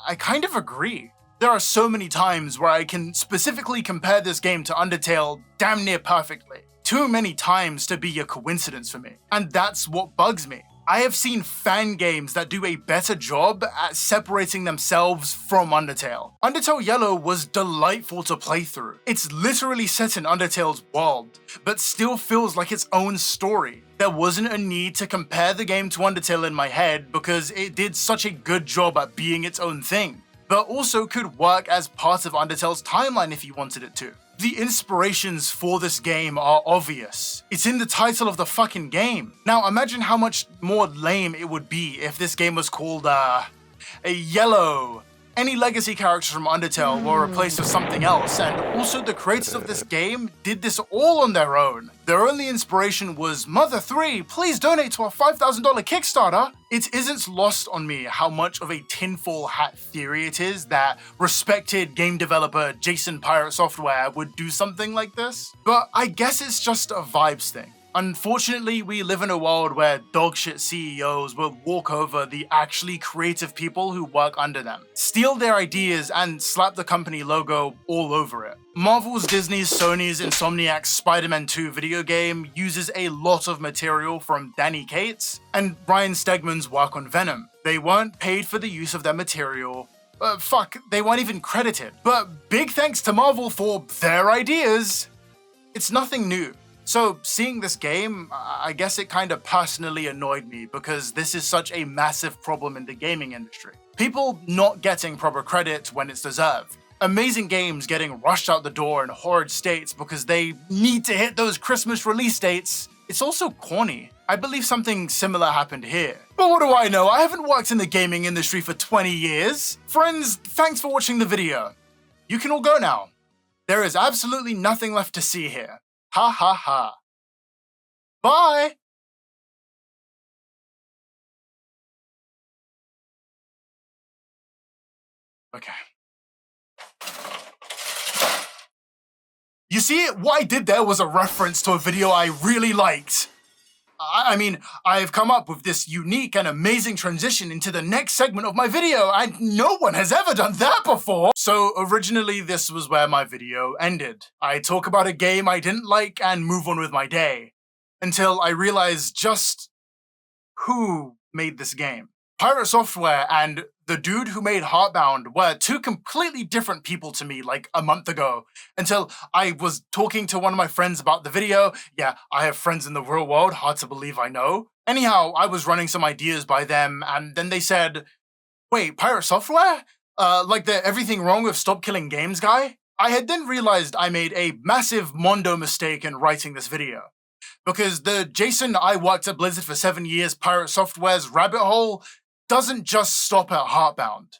I kind of agree. There are so many times where I can specifically compare this game to Undertale damn near perfectly. Too many times to be a coincidence for me. And that's what bugs me. I have seen fan games that do a better job at separating themselves from Undertale. Undertale Yellow was delightful to play through. It's literally set in Undertale's world, but still feels like its own story. There wasn't a need to compare the game to Undertale in my head because it did such a good job at being its own thing, but also could work as part of Undertale's timeline if you wanted it to. The inspirations for this game are obvious. It's in the title of the fucking game. Now imagine how much more lame it would be if this game was called, a Yellow. Any legacy characters from Undertale were replaced with something else, and also the creators of this game did this all on their own. Their only inspiration was, Mother 3, please donate to our $5,000 Kickstarter. It isn't lost on me how much of a tinfoil hat theory it is that respected game developer Jason Pirate Software would do something like this, but I guess it's just a vibes thing. Unfortunately, we live in a world where dogshit CEOs will walk over the actually creative people who work under them, steal their ideas, and slap the company logo all over it. Marvel's, Disney's, Sony's, Insomniac's Spider-Man 2 video game uses a lot of material from Danny Cates and Brian Stegman's work on Venom. They weren't paid for the use of their material. They weren't even credited. But big thanks to Marvel for their ideas. It's nothing new. So seeing this game, I guess it kind of personally annoyed me because this is such a massive problem in the gaming industry. People not getting proper credit when it's deserved. Amazing games getting rushed out the door in horrid states because they need to hit those Christmas release dates. It's also corny. I believe something similar happened here. But what do I know? I haven't worked in the gaming industry for 20 years. Friends, thanks for watching the video. You can all go now. There is absolutely nothing left to see here. Ha ha ha. Bye! Okay. You see, what I did there was a reference to a video I really liked. I mean, I've come up with this unique and amazing transition into the next segment of my video, and no one has ever done that before! So originally this was where my video ended. I talk about a game I didn't like and move on with my day. Until I realized just who made this game. Pirate Software and the dude who made Heartbound were two completely different people to me like a month ago, until I was talking to one of my friends about the video. Yeah, I have friends in the real world, hard to believe I know. Anyhow, I was running some ideas by them, and then they said, wait, Pirate Software? Like the everything wrong with Stop Killing Games guy? I had then realized I made a massive mondo mistake in writing this video. Because the Jason I worked at Blizzard for 7 years Pirate Software's rabbit hole doesn't just stop at Heartbound.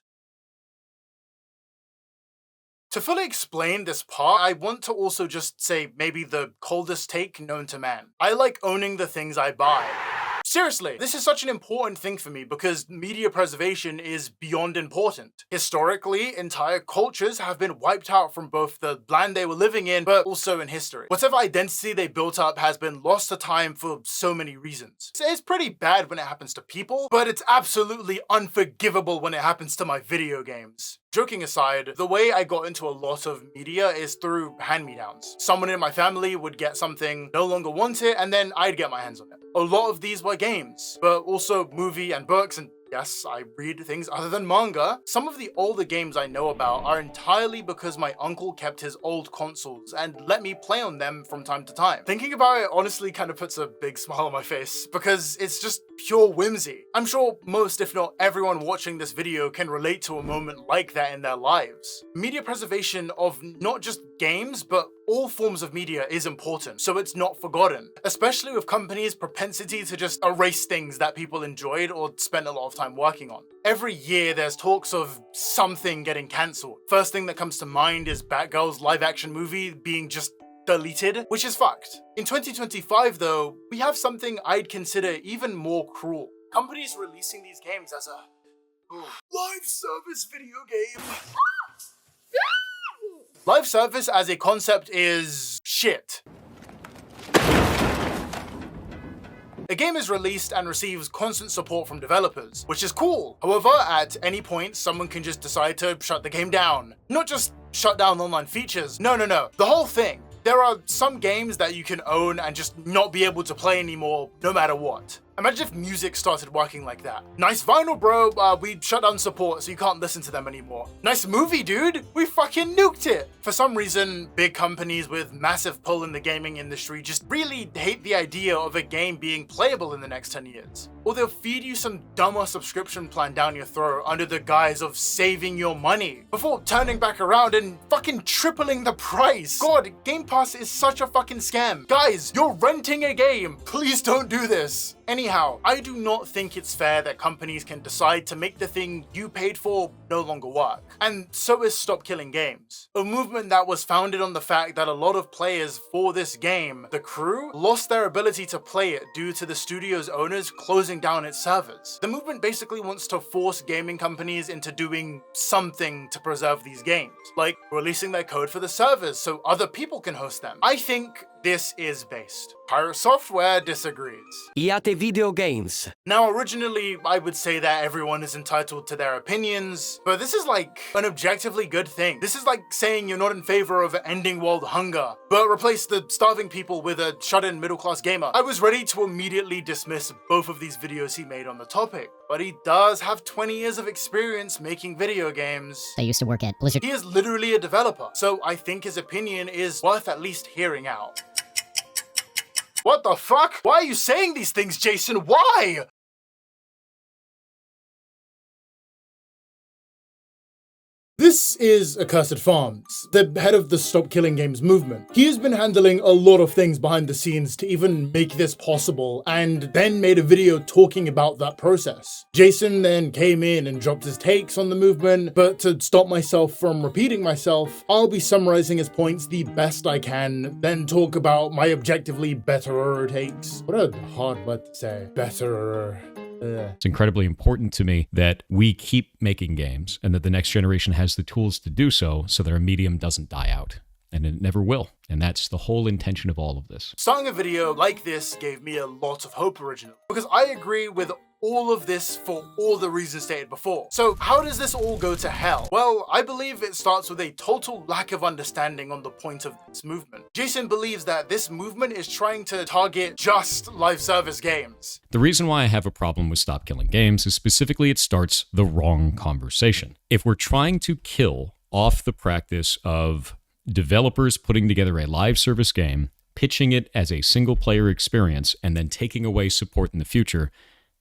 To fully explain this part, I want to also just say maybe the coldest take known to man. I like owning the things I buy. Seriously, this is such an important thing for me because media preservation is beyond important. Historically, entire cultures have been wiped out from both the land they were living in, but also in history. Whatever identity they built up has been lost to time for so many reasons. It's pretty bad when it happens to people, but it's absolutely unforgivable when it happens to my video games. Joking aside, the way I got into a lot of media is through hand-me-downs. Someone in my family would get something, no longer want it, and then I'd get my hands on it. A lot of these were games, but also movie and books, and yes, I read things other than manga. Some of the older games I know about are entirely because my uncle kept his old consoles and let me play on them from time to time. Thinking about it honestly kind of puts a big smile on my face because it's just pure whimsy. I'm sure most, if not everyone watching this video can relate to a moment like that in their lives. Media preservation of not just games, but all forms of media is important, so it's not forgotten, especially with companies' propensity to just erase things that people enjoyed or spent a lot of time working on. Every year there's talks of something getting cancelled. First thing that comes to mind is Batgirl's live-action movie being just deleted, which is fucked. In 2025 though, we have something I'd consider even more cruel. Companies releasing these games as a live service video game. Live service as a concept is shit. A game is released and receives constant support from developers, which is cool. However, at any point, someone can just decide to shut the game down. Not just shut down online features, no, the whole thing. There are some games that you can own and just not be able to play anymore no matter what. Imagine if music started working like that. Nice vinyl, bro. We shut down support so you can't listen to them anymore. Nice movie, dude. We fucking nuked it. For some reason, big companies with massive pull in the gaming industry just really hate the idea of a game being playable in the next 10 years. Or they'll feed you some dumber subscription plan down your throat under the guise of saving your money before turning back around and fucking tripling the price. God, Game Pass is such a fucking scam. Guys, you're renting a game. Please don't do this. Anyhow, I do not think it's fair that companies can decide to make the thing you paid for no longer work. And so is Stop Killing Games, a movement that was founded on the fact that a lot of players for this game, The Crew, lost their ability to play it due to the studio's owners closing down its servers. The movement basically wants to force gaming companies into doing something to preserve these games, like releasing their code for the servers so other people can host them. I think this is based. Pirate Software disagrees. Iate video games. Now, originally, I would say that everyone is entitled to their opinions, but this is like an objectively good thing. This is like saying you're not in favor of ending world hunger, but replace the starving people with a shut-in middle-class gamer. I was ready to immediately dismiss both of these videos he made on the topic, but he does have 20 years of experience making video games. I used to work at Blizzard. He is literally a developer, so I think his opinion is worth at least hearing out. What the fuck? Why are you saying these things, Jason? Why? This is Accursed Farms, the head of the Stop Killing Games movement. He has been handling a lot of things behind the scenes to even make this possible, and then made a video talking about that process. Jason then came in and dropped his takes on the movement, but to stop myself from repeating myself, I'll be summarizing his points the best I can, then talk about my objectively betterer takes. What a hard word to say. Betterer. It's incredibly important to me that we keep making games and that the next generation has the tools to do so that our medium doesn't die out. And it never will. And that's the whole intention of all of this. Starting a video like this gave me a lot of hope originally, because I agree with all of this for all the reasons stated before. So how does this all go to hell? Well, I believe it starts with a total lack of understanding on the point of this movement. Jason believes that this movement is trying to target just live service games. The reason why I have a problem with Stop Killing Games is specifically it starts the wrong conversation. If we're trying to kill off the practice of developers putting together a live service game, pitching it as a single player experience, and then taking away support in the future,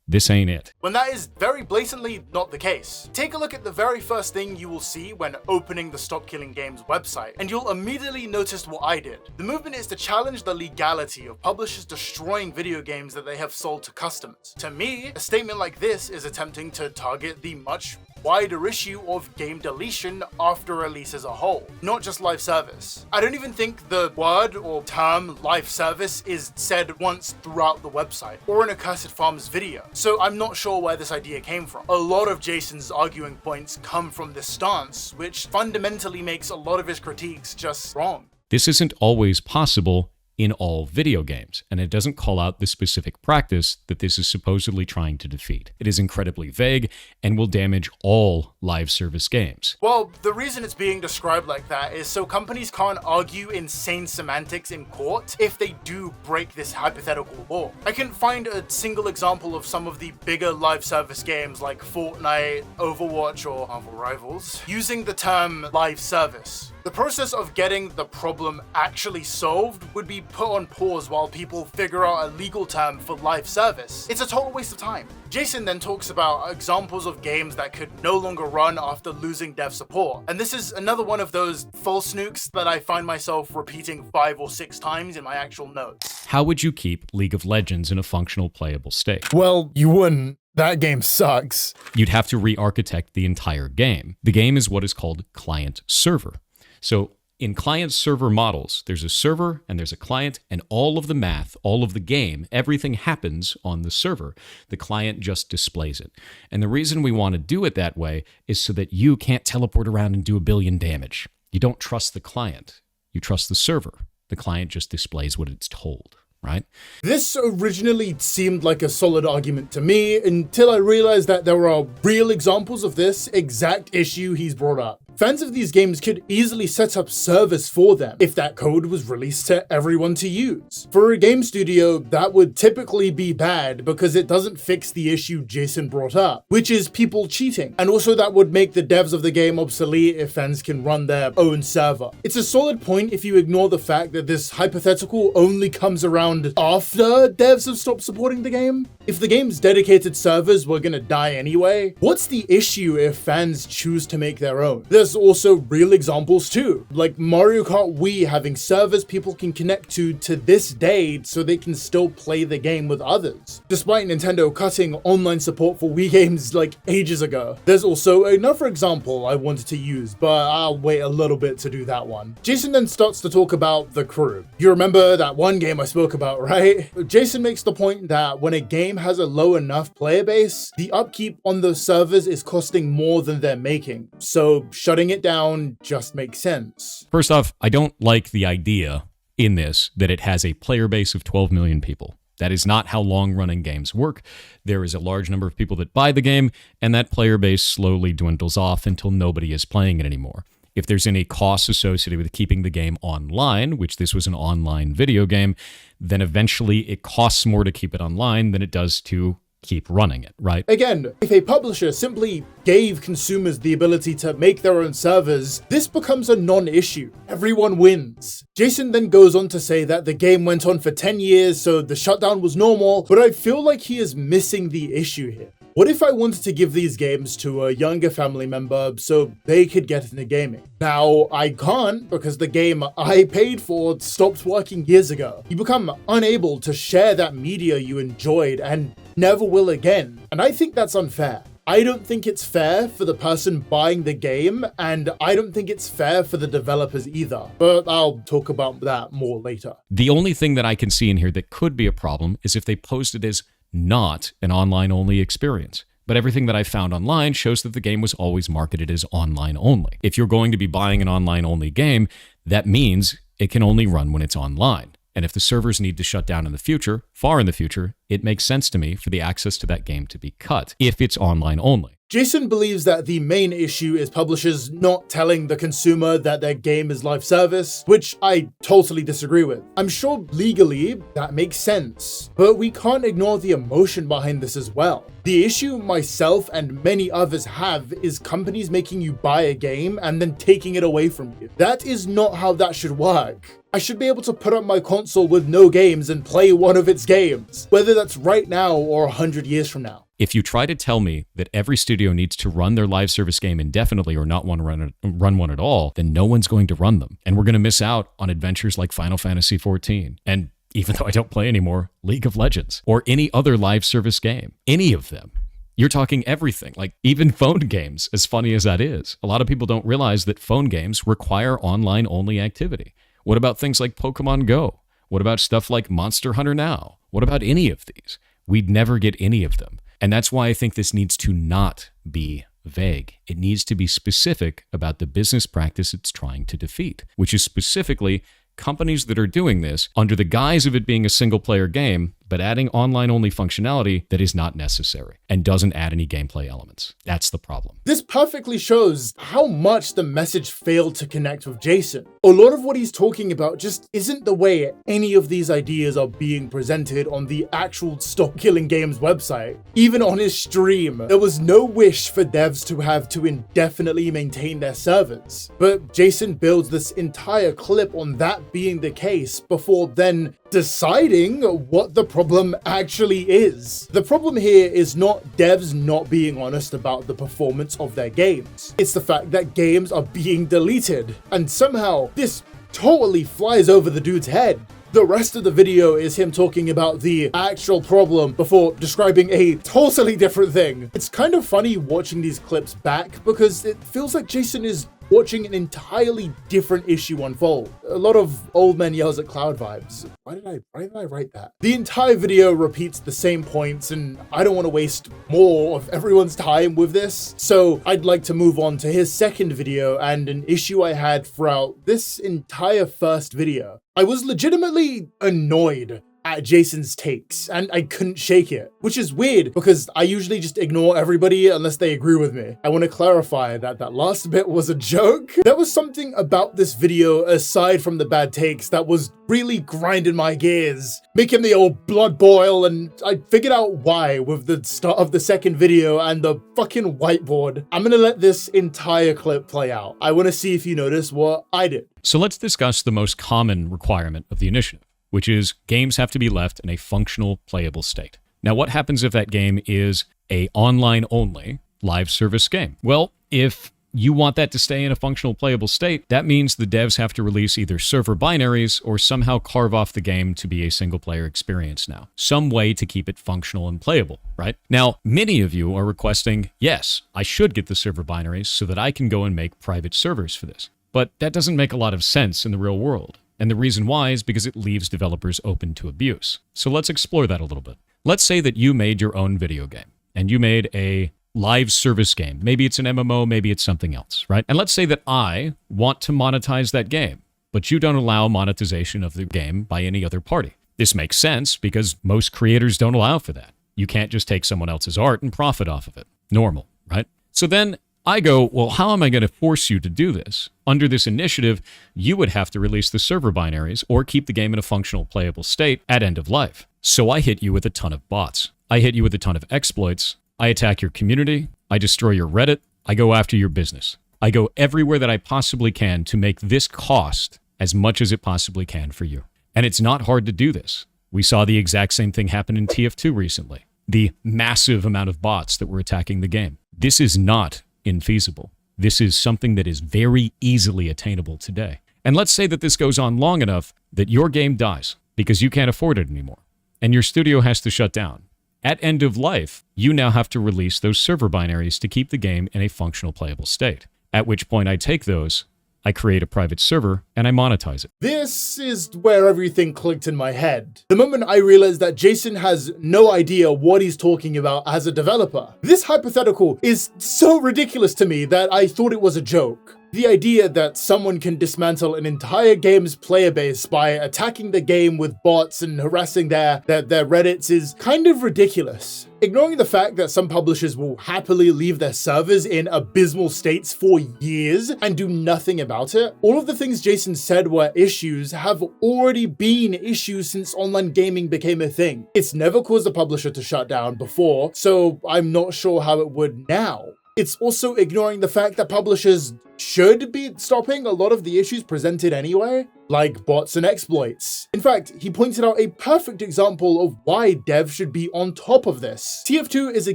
this ain't it. When that is very blatantly not the case. Take a look at the very first thing you will see when opening the Stop Killing Games website, and you'll immediately notice what I did. The movement is to challenge the legality of publishers destroying video games that they have sold to customers. To me, a statement like this is attempting to target the much wider issue of game deletion after release as a whole, not just live service. I don't even think the word or term live service is said once throughout the website or in Accursed Farms video, so I'm not sure where this idea came from. A lot of Jason's arguing points come from this stance, which fundamentally makes a lot of his critiques just wrong. This isn't always possible in all video games, and it doesn't call out the specific practice that this is supposedly trying to defeat. It is incredibly vague and will damage all live service games. Well, the reason it's being described like that is so companies can't argue insane semantics in court if they do break this hypothetical law. I can find a single example of some of the bigger live service games like Fortnite, Overwatch, or Marvel Rivals using the term live service. The process of getting the problem actually solved would be put on pause while people figure out a legal term for live service. It's a total waste of time. Jason then talks about examples of games that could no longer run after losing dev support. And this is another one of those false nukes that I find myself repeating 5 or 6 times in my actual notes. How would you keep League of Legends in a functional playable state? Well, you wouldn't. That game sucks. You'd have to re-architect the entire game. The game is what is called client-server. So in client-server models, there's a server and there's a client, and all of the math, all of the game, everything happens on the server. The client just displays it. And the reason we want to do it that way is so that you can't teleport around and do 1 billion damage. You don't trust the client. You trust the server. The client just displays what it's told, right? This originally seemed like a solid argument to me until I realized that there are real examples of this exact issue he's brought up. Fans of these games could easily set up servers for them if that code was released to everyone to use. For a game studio, that would typically be bad because it doesn't fix the issue Jason brought up, which is people cheating. And also that would make the devs of the game obsolete if fans can run their own server. It's a solid point if you ignore the fact that this hypothetical only comes around after devs have stopped supporting the game. If the game's dedicated servers were gonna die anyway, what's the issue if fans choose to make their own? There's also real examples too, like Mario Kart Wii having servers people can connect to this day so they can still play the game with others, despite Nintendo cutting online support for Wii games like ages ago. There's also another example I wanted to use, but I'll wait a little bit to do that one. Jason then starts to talk about the crew. You remember that one game I spoke about, right? Jason makes the point that when a game has a low enough player base, the upkeep on those servers is costing more than they're making, so shutting it down just makes sense. First off, I don't like the idea in this that it has a player base of 12 million people. That is not how long-running games work. There is a large number of people that buy the game, and that player base slowly dwindles off until nobody is playing it anymore. If there's any costs associated with keeping the game online, which this was an online video game, then eventually it costs more to keep it online than it does to keep running it, right? Again, if a publisher simply gave consumers the ability to make their own servers, this becomes a non-issue. Everyone wins. Jason then goes on to say that the game went on for 10 years, so the shutdown was normal, but I feel like he is missing the issue here. What if I wanted to give these games to a younger family member so they could get into gaming? Now, I can't because the game I paid for stopped working years ago. You become unable to share that media you enjoyed and never will again. And I think that's unfair. I don't think it's fair for the person buying the game, and I don't think it's fair for the developers either. But I'll talk about that more later. The only thing that I can see in here that could be a problem is if they posted as not an online-only experience. But everything that I found online shows that the game was always marketed as online only. If you're going to be buying an online-only game, that means it can only run when it's online. And if the servers need to shut down in the future, far in the future, it makes sense to me for the access to that game to be cut, if it's online only. Jason believes that the main issue is publishers not telling the consumer that their game is live service, which I totally disagree with. I'm sure legally that makes sense, but we can't ignore the emotion behind this as well. The issue myself and many others have is companies making you buy a game and then taking it away from you. That is not how that should work. I should be able to put up my console with no games and play one of its games, whether that's right now or 100 years from now. If you try to tell me that every studio needs to run their live service game indefinitely or not want to run one at all, then no one's going to run them. And we're going to miss out on adventures like Final Fantasy XIV. And even though I don't play anymore, League of Legends or any other live service game, any of them. You're talking everything, like even phone games, as funny as that is. A lot of people don't realize that phone games require online-only activity. What about things like Pokemon Go? What about stuff like Monster Hunter Now? What about any of these? We'd never get any of them. And that's why I think this needs to not be vague. It needs to be specific about the business practice it's trying to defeat, which is specifically companies that are doing this under the guise of it being a single-player game, but adding online-only functionality that is not necessary and doesn't add any gameplay elements. That's the problem. This perfectly shows how much the message failed to connect with Jason. A lot of what he's talking about just isn't the way any of these ideas are being presented on the actual Stop Killing Games website. Even on his stream, there was no wish for devs to have to indefinitely maintain their servers. But Jason builds this entire clip on that being the case before then deciding what the problem actually is. The problem here is not devs not being honest about the performance of their games. It's the fact that games are being deleted, and somehow this totally flies over the dude's head. The rest of the video is him talking about the actual problem before describing a totally different thing. It's kind of funny watching these clips back because it feels like Jason is watching an entirely different issue unfold. A lot of old man yells at cloud vibes. Why did I write that? The entire video repeats the same points, and I don't want to waste more of everyone's time with this, so I'd like to move on to his second video and an issue I had throughout this entire first video. I was legitimately annoyed at Jason's takes, and I couldn't shake it, which is weird because I usually just ignore everybody unless they agree with me. I want to clarify that that last bit was a joke. There was something about this video, aside from the bad takes, that was really grinding my gears, making the old blood boil, and I figured out why with the start of the second video and the fucking whiteboard. I'm gonna let this entire clip play out. I want to see if you notice what I did. So let's discuss the most common requirement of the initiative, which is games have to be left in a functional, playable state. Now, what happens if that game is a online-only live service game? Well, if you want that to stay in a functional, playable state, that means the devs have to release either server binaries or somehow carve off the game to be a single-player experience now. Some way to keep it functional and playable, right? Now, many of you are requesting, yes, I should get the server binaries so that I can go and make private servers for this. But that doesn't make a lot of sense in the real world. And the reason why is because it leaves developers open to abuse. So let's explore that a little bit. Let's say that you made your own video game and you made a live service game. Maybe it's an MMO, maybe it's something else, right? And let's say that I want to monetize that game, but you don't allow monetization of the game by any other party. This makes sense because most creators don't allow for that. You can't just take someone else's art and profit off of it. Normal, right? So then I go, well, how am I going to force you to do this? Under this initiative, you would have to release the server binaries or keep the game in a functional, playable state at end of life. So I hit you with a ton of bots. I hit you with a ton of exploits. I attack your community. I destroy your Reddit. I go after your business. I go everywhere that I possibly can to make this cost as much as it possibly can for you. And it's not hard to do this. We saw the exact same thing happen in TF2 recently. The massive amount of bots that were attacking the game. This is not infeasible. This is something that is very easily attainable today. And let's say that this goes on long enough that your game dies because you can't afford it anymore and your studio has to shut down. At end of life, you now have to release those server binaries to keep the game in a functional, playable state. At which point I take those, I create a private server, and I monetize it. This is where everything clicked in my head. The moment I realized that Jason has no idea what he's talking about as a developer. This hypothetical is so ridiculous to me that I thought it was a joke. The idea that someone can dismantle an entire game's player base by attacking the game with bots and harassing their Reddits is kind of ridiculous. Ignoring the fact that some publishers will happily leave their servers in abysmal states for years and do nothing about it, all of the things Jason said were issues have already been issues since online gaming became a thing. It's never caused a publisher to shut down before, so I'm not sure how it would now. It's also ignoring the fact that publishers should be stopping a lot of the issues presented anyway, like bots and exploits. In fact, he pointed out a perfect example of why devs should be on top of this. TF2 is a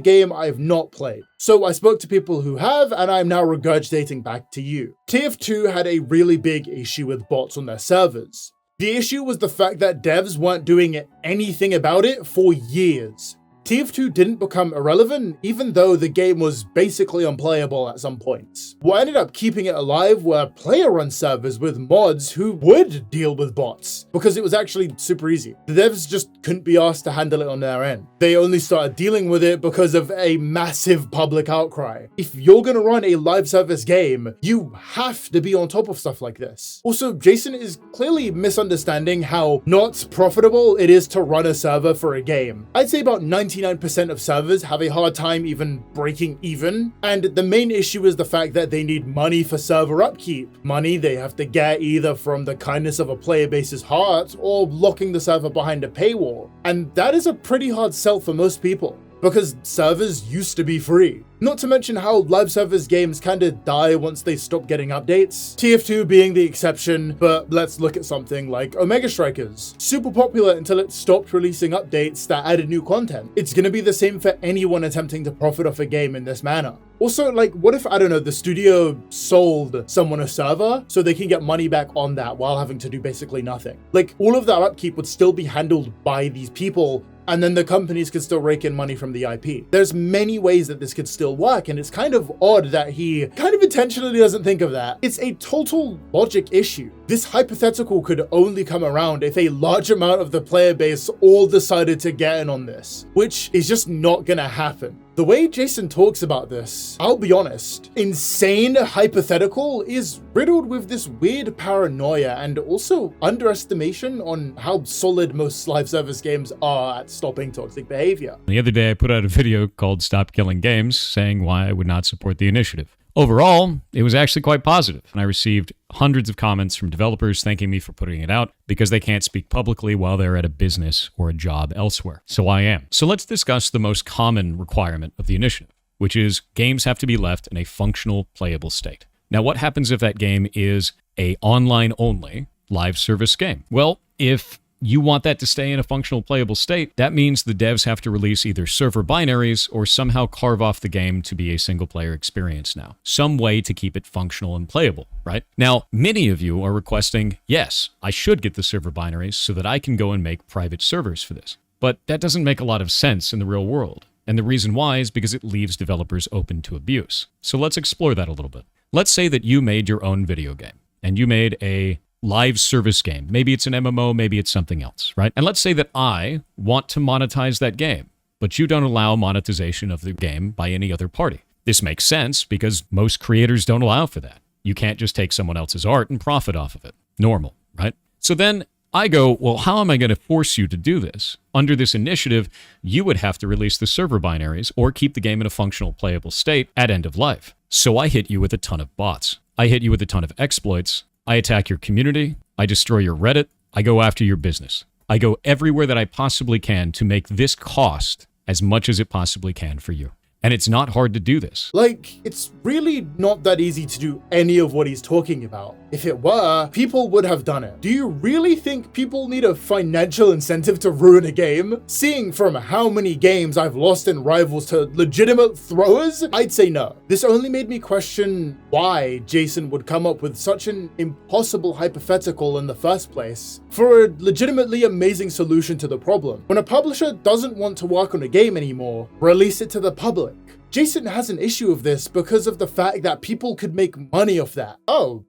game I have not played, so I spoke to people who have, and I'm now regurgitating back to you. TF2 had a really big issue with bots on their servers. The issue was the fact that devs weren't doing anything about it for years. TF2 didn't become irrelevant, even though the game was basically unplayable at some points. What ended up keeping it alive were player-run servers with mods who would deal with bots, because it was actually super easy. The devs just couldn't be asked to handle it on their end. They only started dealing with it because of a massive public outcry. If you're gonna run a live service game, you have to be on top of stuff like this. Also, Jason is clearly misunderstanding how not profitable it is to run a server for a game. I'd say about 99% of servers have a hard time even breaking even, and the main issue is the fact that they need money for server upkeep. Money they have to get either from the kindness of a player base's heart or locking the server behind a paywall. And that is a pretty hard sell for most people, because servers used to be free. Not to mention how live service games kinda die once they stop getting updates. TF2 being the exception, but let's look at something like Omega Strikers. Super popular until it stopped releasing updates that added new content. It's gonna be the same for anyone attempting to profit off a game in this manner. Also, like, what if, I don't know, the studio sold someone a server so they can get money back on that while having to do basically nothing? Like, all of that upkeep would still be handled by these people, and then the companies could still rake in money from the IP. There's many ways that this could still work, and it's kind of odd that he kind of intentionally doesn't think of that. It's a total logic issue. This hypothetical could only come around if a large amount of the player base all decided to get in on this, which is just not gonna happen. The way Jason talks about this, I'll be honest, insane hypothetical is riddled with this weird paranoia and also underestimation on how solid most live service games are at stopping toxic behavior. The other day, I put out a video called Stop Killing Games, saying why I would not support the initiative. Overall, it was actually quite positive, and I received hundreds of comments from developers thanking me for putting it out because they can't speak publicly while they're at a business or a job elsewhere. So I am. So let's discuss the most common requirement of the initiative, which is games have to be left in a functional, playable state. Now, what happens if that game is a online-only live service game? Well, if you want that to stay in a functional, playable state, that means the devs have to release either server binaries or somehow carve off the game to be a single-player experience now. Some way to keep it functional and playable, right? Now, many of you are requesting, yes, I should get the server binaries so that I can go and make private servers for this. But that doesn't make a lot of sense in the real world. And the reason why is because it leaves developers open to abuse. So let's explore that a little bit. Let's say that you made your own video game, and you made a live service game. Maybe it's an MMO, maybe it's something else, right? And let's say that I want to monetize that game, but you don't allow monetization of the game by any other party. This makes sense because most creators don't allow for that. You can't just take someone else's art and profit off of it. Normal, right? So then I go, well, how am I going to force you to do this? Under this initiative, you would have to release the server binaries or keep the game in a functional, playable state at end of life. So I hit you with a ton of bots. I hit you with a ton of exploits. I attack your community, I destroy your Reddit, I go after your business. I go everywhere that I possibly can to make this cost as much as it possibly can for you. And it's not hard to do this. Like, it's really not that easy to do any of what he's talking about. If it were, people would have done it. Do you really think people need a financial incentive to ruin a game? Seeing from how many games I've lost in Rivals to legitimate throwers, I'd say no. This only made me question why Jason would come up with such an impossible hypothetical in the first place for a legitimately amazing solution to the problem. When a publisher doesn't want to work on a game anymore, release it to the public. Jason has an issue of this because of the fact that people could make money off that. Oh,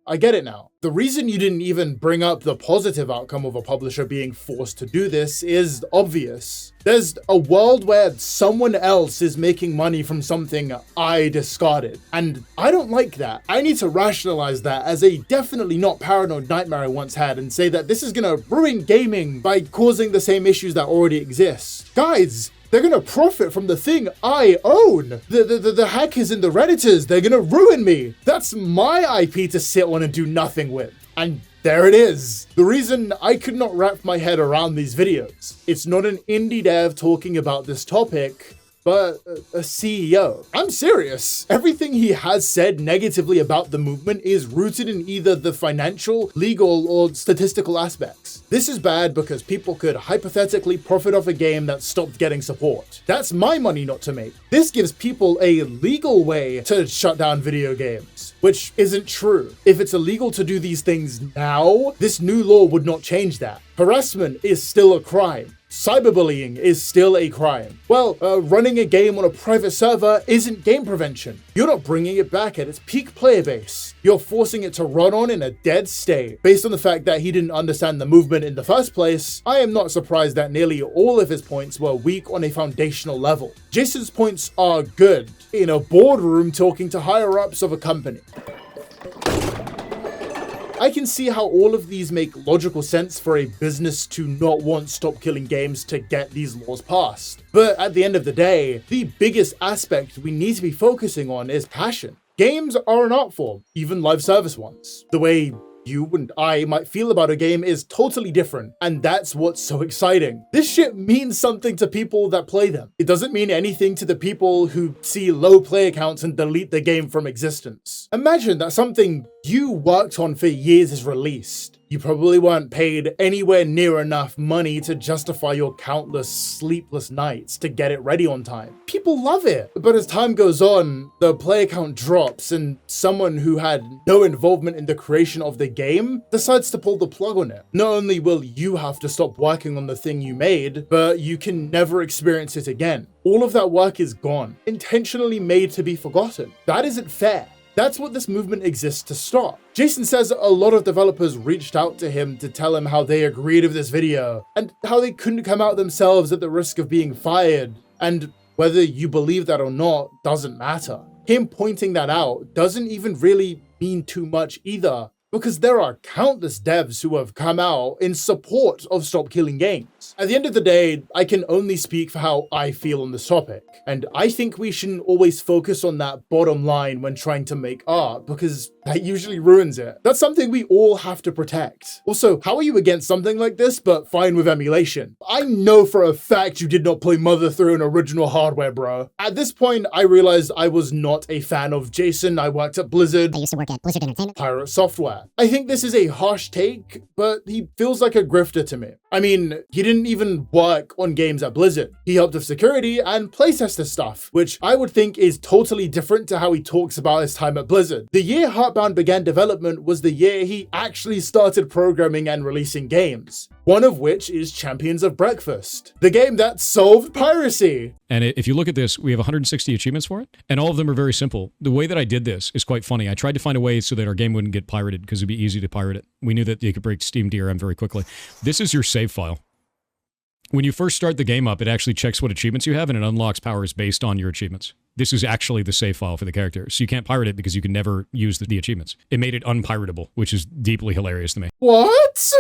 I get it now. The reason you didn't even bring up the positive outcome of a publisher being forced to do this is obvious. There's a world where someone else is making money from something I discarded, and I don't like that. I need to rationalize that as a definitely not paranoid nightmare I once had and say that this is gonna ruin gaming by causing the same issues that already exist. Guys, they're gonna profit from the thing I own. The hackers and the Redditors, they're gonna ruin me. That's my IP to sit on and do nothing with. And there it is. The reason I could not wrap my head around these videos. It's not an indie dev talking about this topic, but a CEO. I'm serious. Everything he has said negatively about the movement is rooted in either the financial, legal, or statistical aspects. This is bad because people could hypothetically profit off a game that stopped getting support. That's my money not to make. This gives people a legal way to shut down video games, which isn't true. If it's illegal to do these things now, this new law would not change that. Harassment is still a crime. Cyberbullying is still a crime. Well, running a game on a private server isn't game prevention. You're not bringing it back at its peak player base. You're forcing it to run on in a dead state. Based on the fact that he didn't understand the movement in the first place, I am not surprised that nearly all of his points were weak on a foundational level. Jason's points are good in a boardroom talking to higher-ups of a company. I can see how all of these make logical sense for a business to not want Stop Killing Games to get these laws passed. But at the end of the day, the biggest aspect we need to be focusing on is passion. Games are an art form, even live service ones. The way you and I might feel about a game is totally different, and that's what's so exciting. This shit means something to people that play them. It doesn't mean anything to the people who see low player counts and delete the game from existence. Imagine that something you worked on for years is released. You probably weren't paid anywhere near enough money to justify your countless sleepless nights to get it ready on time. People love it, but as time goes on, the player count drops and someone who had no involvement in the creation of the game decides to pull the plug on it. Not only will you have to stop working on the thing you made, but you can never experience it again. All of that work is gone, intentionally made to be forgotten. That isn't fair. That's what this movement exists to stop. Jason says a lot of developers reached out to him to tell him how they agreed with this video and how they couldn't come out themselves at the risk of being fired. And Whether you believe that or not doesn't matter. Him pointing that out doesn't even really mean too much either, because there are countless devs who have come out in support of Stop Killing Games. At the end of the day, I can only speak for how I feel on this topic, and I think we shouldn't always focus on that bottom line when trying to make art, because that usually ruins it. That's something we all have to protect. Also, how are you against something like this but fine with emulation? I know for a fact you did not play Mother through an original hardware, bro. At this point, I realized I was not a fan of Jason. I worked at Blizzard. I used to work at Blizzard Entertainment. Pirate Software. I think this is a harsh take, but he feels like a grifter to me. I mean, he didn't even work on games at Blizzard. He helped with security and playtester stuff, which I would think is totally different to how he talks about his time at Blizzard. The year Heartbound began development was the year he actually started programming and releasing games, one of which is Champions of Breakfast, the game that solved piracy. And if you look at this, we have 160 achievements for it, and all of them are very simple. The way that I did this is quite funny. I tried to find a way so that our game wouldn't get pirated, because it'd be easy to pirate it. We knew that you could break Steam DRM very quickly. This is your save file. When you first start the game up, it actually checks what achievements you have, and it unlocks powers based on your achievements. This is actually the save file for the character, so you can't pirate it because you can never use the achievements. It made it unpiratable, which is deeply hilarious to me. What?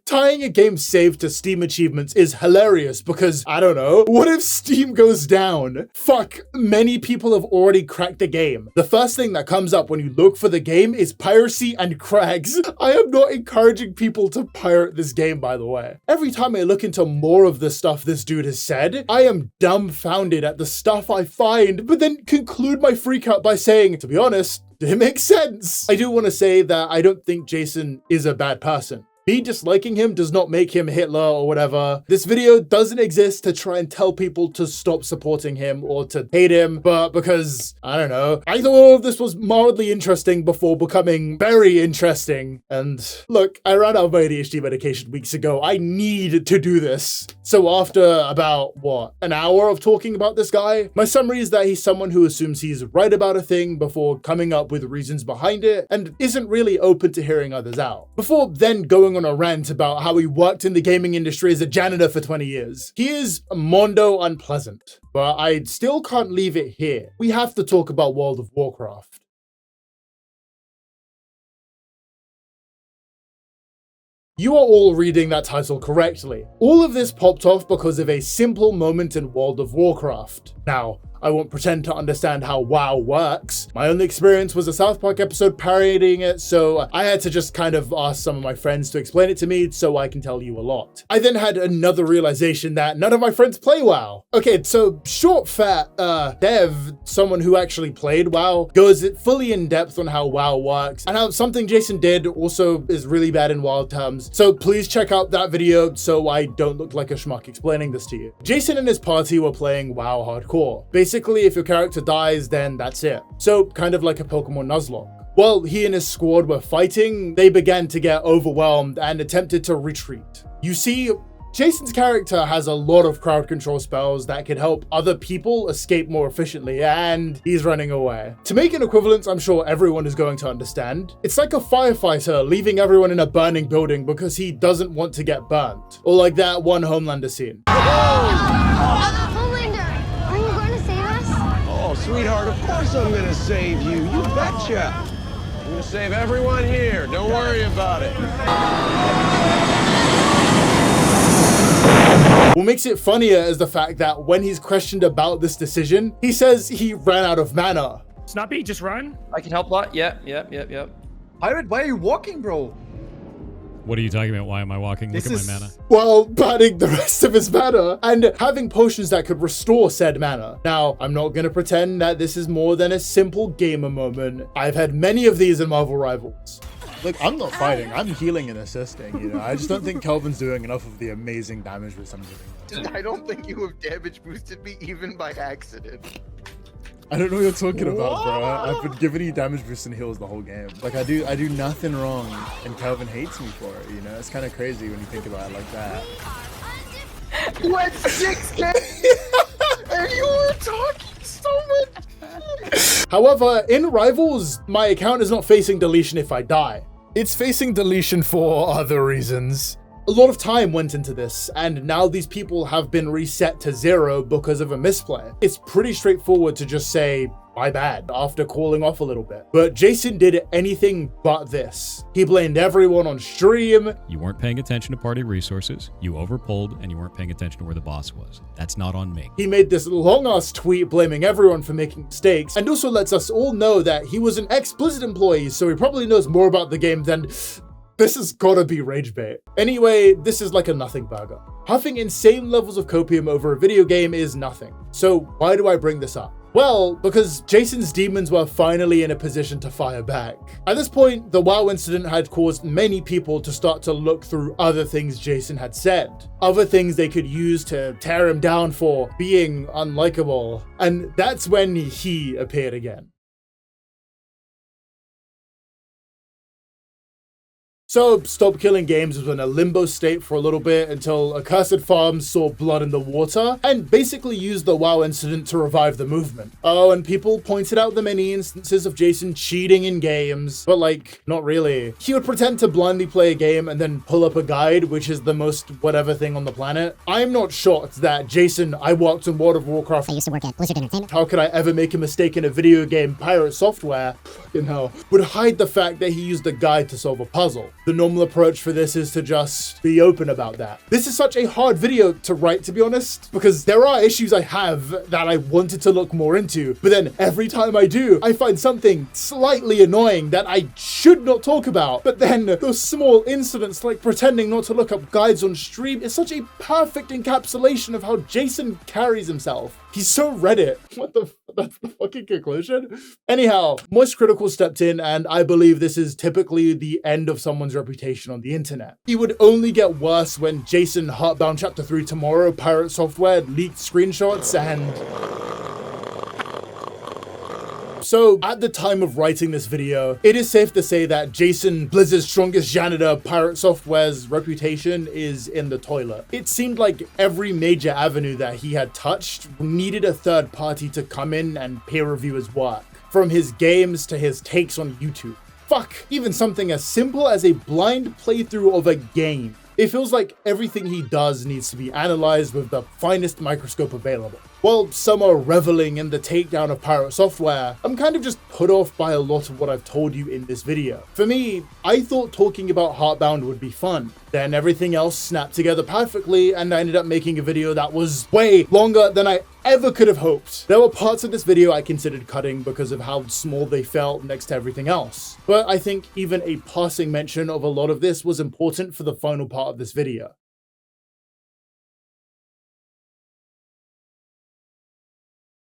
Tying a game save to Steam achievements is hilarious because, I don't know, what if Steam goes down? Fuck, many people have already cracked the game. The first thing that comes up when you look for the game is piracy and cracks. I am not encouraging people to pirate this game, by the way. Every time I look into more of the stuff this dude has said, I am dumbfounded at the stuff I find, but then conclude my freak out by saying, to be honest, it makes sense. I do want to say that I don't think Jason is a bad person. Me disliking him does not make him Hitler or whatever. This video doesn't exist to try and tell people to stop supporting him or to hate him, but because, I don't know, I thought all of this was mildly interesting before becoming very interesting. And look, I ran out of my ADHD medication weeks ago. I need to do this. So after about, what, an hour of talking about this guy, my summary is that he's someone who assumes he's right about a thing before coming up with reasons behind it and isn't really open to hearing others out. Before then going on a rant about how he worked in the gaming industry as a janitor for 20 years. He is mondo unpleasant, but I still can't leave it here. We have to talk about World of Warcraft. You are all reading that title correctly. All of this popped off because of a simple moment in World of Warcraft. Now, I won't pretend to understand how WoW works. My only experience was a South Park episode parodying it, so I had to just kind of ask some of my friends to explain it to me so I can tell you a lot. I then had another realization that none of my friends play WoW. Okay, so short fat dev, someone who actually played WoW, goes fully in depth on how WoW works and how something Jason did also is really bad in WoW terms. So please check out that video so I don't look like a schmuck explaining this to you. Jason and his party were playing WoW hardcore. Basically, if your character dies, then that's it. So kind of like a Pokemon Nuzlocke. While he and his squad were fighting, they began to get overwhelmed and attempted to retreat. You see, Jason's character has a lot of crowd control spells that can help other people escape more efficiently, and he's running away. To make an equivalence I'm sure everyone is going to understand, it's like a firefighter leaving everyone in a burning building because he doesn't want to get burnt. Or like that one Homelander scene. Sweetheart, of course I'm gonna save you. You betcha. I'm gonna save everyone here. Don't worry about it. What makes it funnier is the fact that when he's questioned about this decision, he says he ran out of mana. Snappy, just run. I can help that. Yep. Pirate, why are you walking, bro? What are you talking about? Why am I walking? Look at my mana. While burning the rest of his mana and having potions that could restore said mana. Now, I'm not gonna pretend that this is more than a simple gamer moment. I've had many of these in Marvel Rivals. Look, I'm not fighting, I'm healing and assisting, you know? I just don't think Kelvin's doing enough of the amazing damage with some Dude, I don't think you have damage boosted me even by accident. I don't know what you're talking about, bro. I've been giving you damage boost and heals the whole game. Like I do nothing wrong, and Kelvin hates me for it. You know, it's kind of crazy when you think about it like that. What 6K? And you were talking so much. However, in Rivals, my account is not facing deletion if I die. It's facing deletion for other reasons. A lot of time went into this, and now these people have been reset to 0 because of a misplay. It's pretty straightforward to just say, my bad, after cooling off a little bit. But Jason did anything but this. He blamed everyone on stream. You weren't paying attention to party resources, you overpulled, and you weren't paying attention to where the boss was. That's not on me. He made this long-ass tweet blaming everyone for making mistakes, and also lets us all know that he was an ex-Blizzard employee, so he probably knows more about the game than... This has gotta be rage bait. Anyway, this is like a nothing burger. Having insane levels of copium over a video game is nothing. So why do I bring this up? Well, because Jason's demons were finally in a position to fire back. At this point, the WoW incident had caused many people to start to look through other things Jason had said. Other things they could use to tear him down for being unlikable. And that's when he appeared again. So, Stop Killing Games was in a limbo state for a little bit until Accursed Farms saw blood in the water and basically used the WoW incident to revive the movement. Oh, and people pointed out the many instances of Jason cheating in games, but like, not really. He would pretend to blindly play a game and then pull up a guide, which is the most whatever thing on the planet. I'm not shocked that Jason, I worked in World of Warcraft. I used to work at Blizzard Entertainment. How could I ever make a mistake in a video game? Pirate Software, would hide the fact that he used a guide to solve a puzzle. The normal approach for this is to just be open about that. This is such a hard video to write, to be honest, because there are issues I have that I wanted to look more into, but then every time I do, I find something slightly annoying that I should not talk about. But then those small incidents like pretending not to look up guides on stream is such a perfect encapsulation of how Jason carries himself. He's so Reddit. What the that's the fucking conclusion? Anyhow, Moist Critical stepped in, and I believe this is typically the end of someone's reputation on the internet. It would only get worse when Jason Heartbound Chapter 3 Tomorrow Pirate Software leaked screenshots and... So, at the time of writing this video, it is safe to say that Jason, Blizzard's strongest janitor, Pirate Software's reputation is in the toilet. It seemed like every major avenue that he had touched needed a third party to come in and peer review his work, from his games to his takes on YouTube. Fuck, even something as simple as a blind playthrough of a game. It feels like everything he does needs to be analyzed with the finest microscope available. While some are reveling in the takedown of Pirate Software, I'm kind of just put off by a lot of what I've told you in this video. For me, I thought talking about Heartbound would be fun. Then everything else snapped together perfectly, and I ended up making a video that was way longer than I ever could have hoped. There were parts of this video I considered cutting because of how small they felt next to everything else. But I think even a passing mention of a lot of this was important for the final part of this video.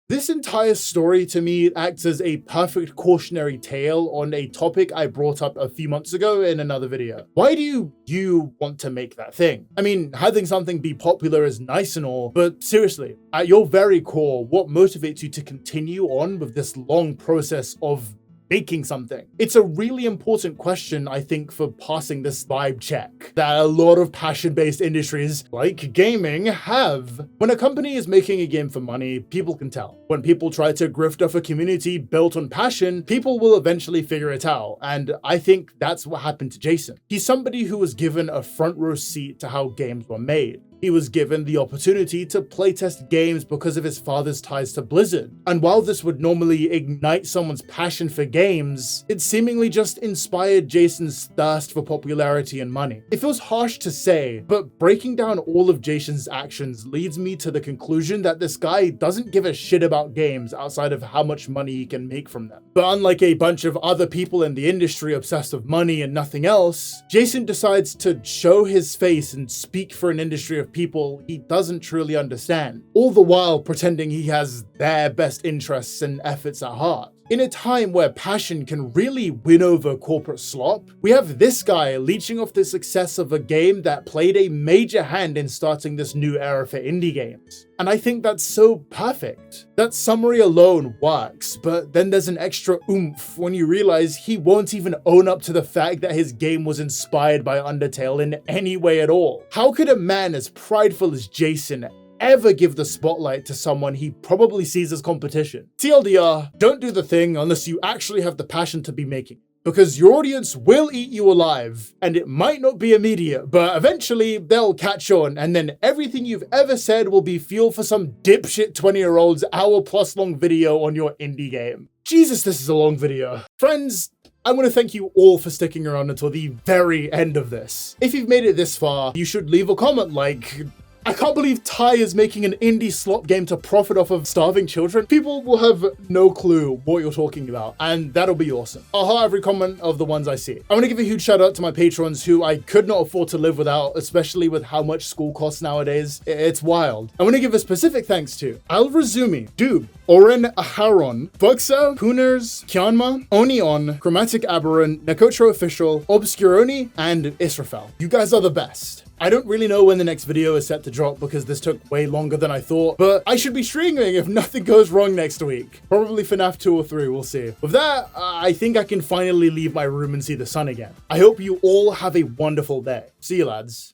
This entire story to me acts as a perfect cautionary tale on a topic I brought up a few months ago in another video. Why do you want to make that thing? I mean, having something be popular is nice and all, but seriously, at your very core, what motivates you to continue on with this long process of making something? It's a really important question, I think, for passing this vibe check that a lot of passion-based industries like gaming have. When a company is making a game for money, people can tell. When people try to grift off a community built on passion, people will eventually figure it out, and I think that's what happened to Jason. He's somebody who was given a front row seat to how games were made. He was given the opportunity to playtest games because of his father's ties to Blizzard. And while this would normally ignite someone's passion for games, it seemingly just inspired Jason's thirst for popularity and money. It feels harsh to say, but breaking down all of Jason's actions leads me to the conclusion that this guy doesn't give a shit about games outside of how much money he can make from them. But unlike a bunch of other people in the industry obsessed with money and nothing else, Jason decides to show his face and speak for an industry of people he doesn't truly understand, all the while pretending he has their best interests and efforts at heart. In a time where passion can really win over corporate slop, we have this guy leeching off the success of a game that played a major hand in starting this new era for indie games. And I think that's so perfect. That summary alone works, but then there's an extra oomph when you realize he won't even own up to the fact that his game was inspired by Undertale in any way at all. How could a man as prideful as Jason ever give the spotlight to someone he probably sees as competition? TLDR, don't do the thing unless you actually have the passion to be making it. because your audience will eat you alive, and it might not be immediate, but eventually they'll catch on, and then everything you've ever said will be fuel for some dipshit 20-year-old's hour-plus long video on your indie game. Jesus, this is a long video. Friends, I want to thank you all for sticking around until the very end of this. If you've made it this far, you should leave a comment like, I can't believe Ty is making an indie slot game to profit off of starving children. People will have no clue what you're talking about, and that'll be awesome. I'll heart every comment of the ones I see. I want to give a huge shout out to my patrons who I could not afford to live without, especially with how much school costs nowadays. It's wild. I want to give a specific thanks to Alrazumi, Doob, Oren Aharon, Bugsa, Pooners, Kianma, Onion, Chromatic Aberrant, Nakotro Official, Obscuroni, and Israfel. You guys are the best. I don't really know when the next video is set to drop because this took way longer than I thought, but I should be streaming if nothing goes wrong next week. Probably FNAF 2 or 3, we'll see. With that, I think I can finally leave my room and see the sun again. I hope you all have a wonderful day. See you, lads.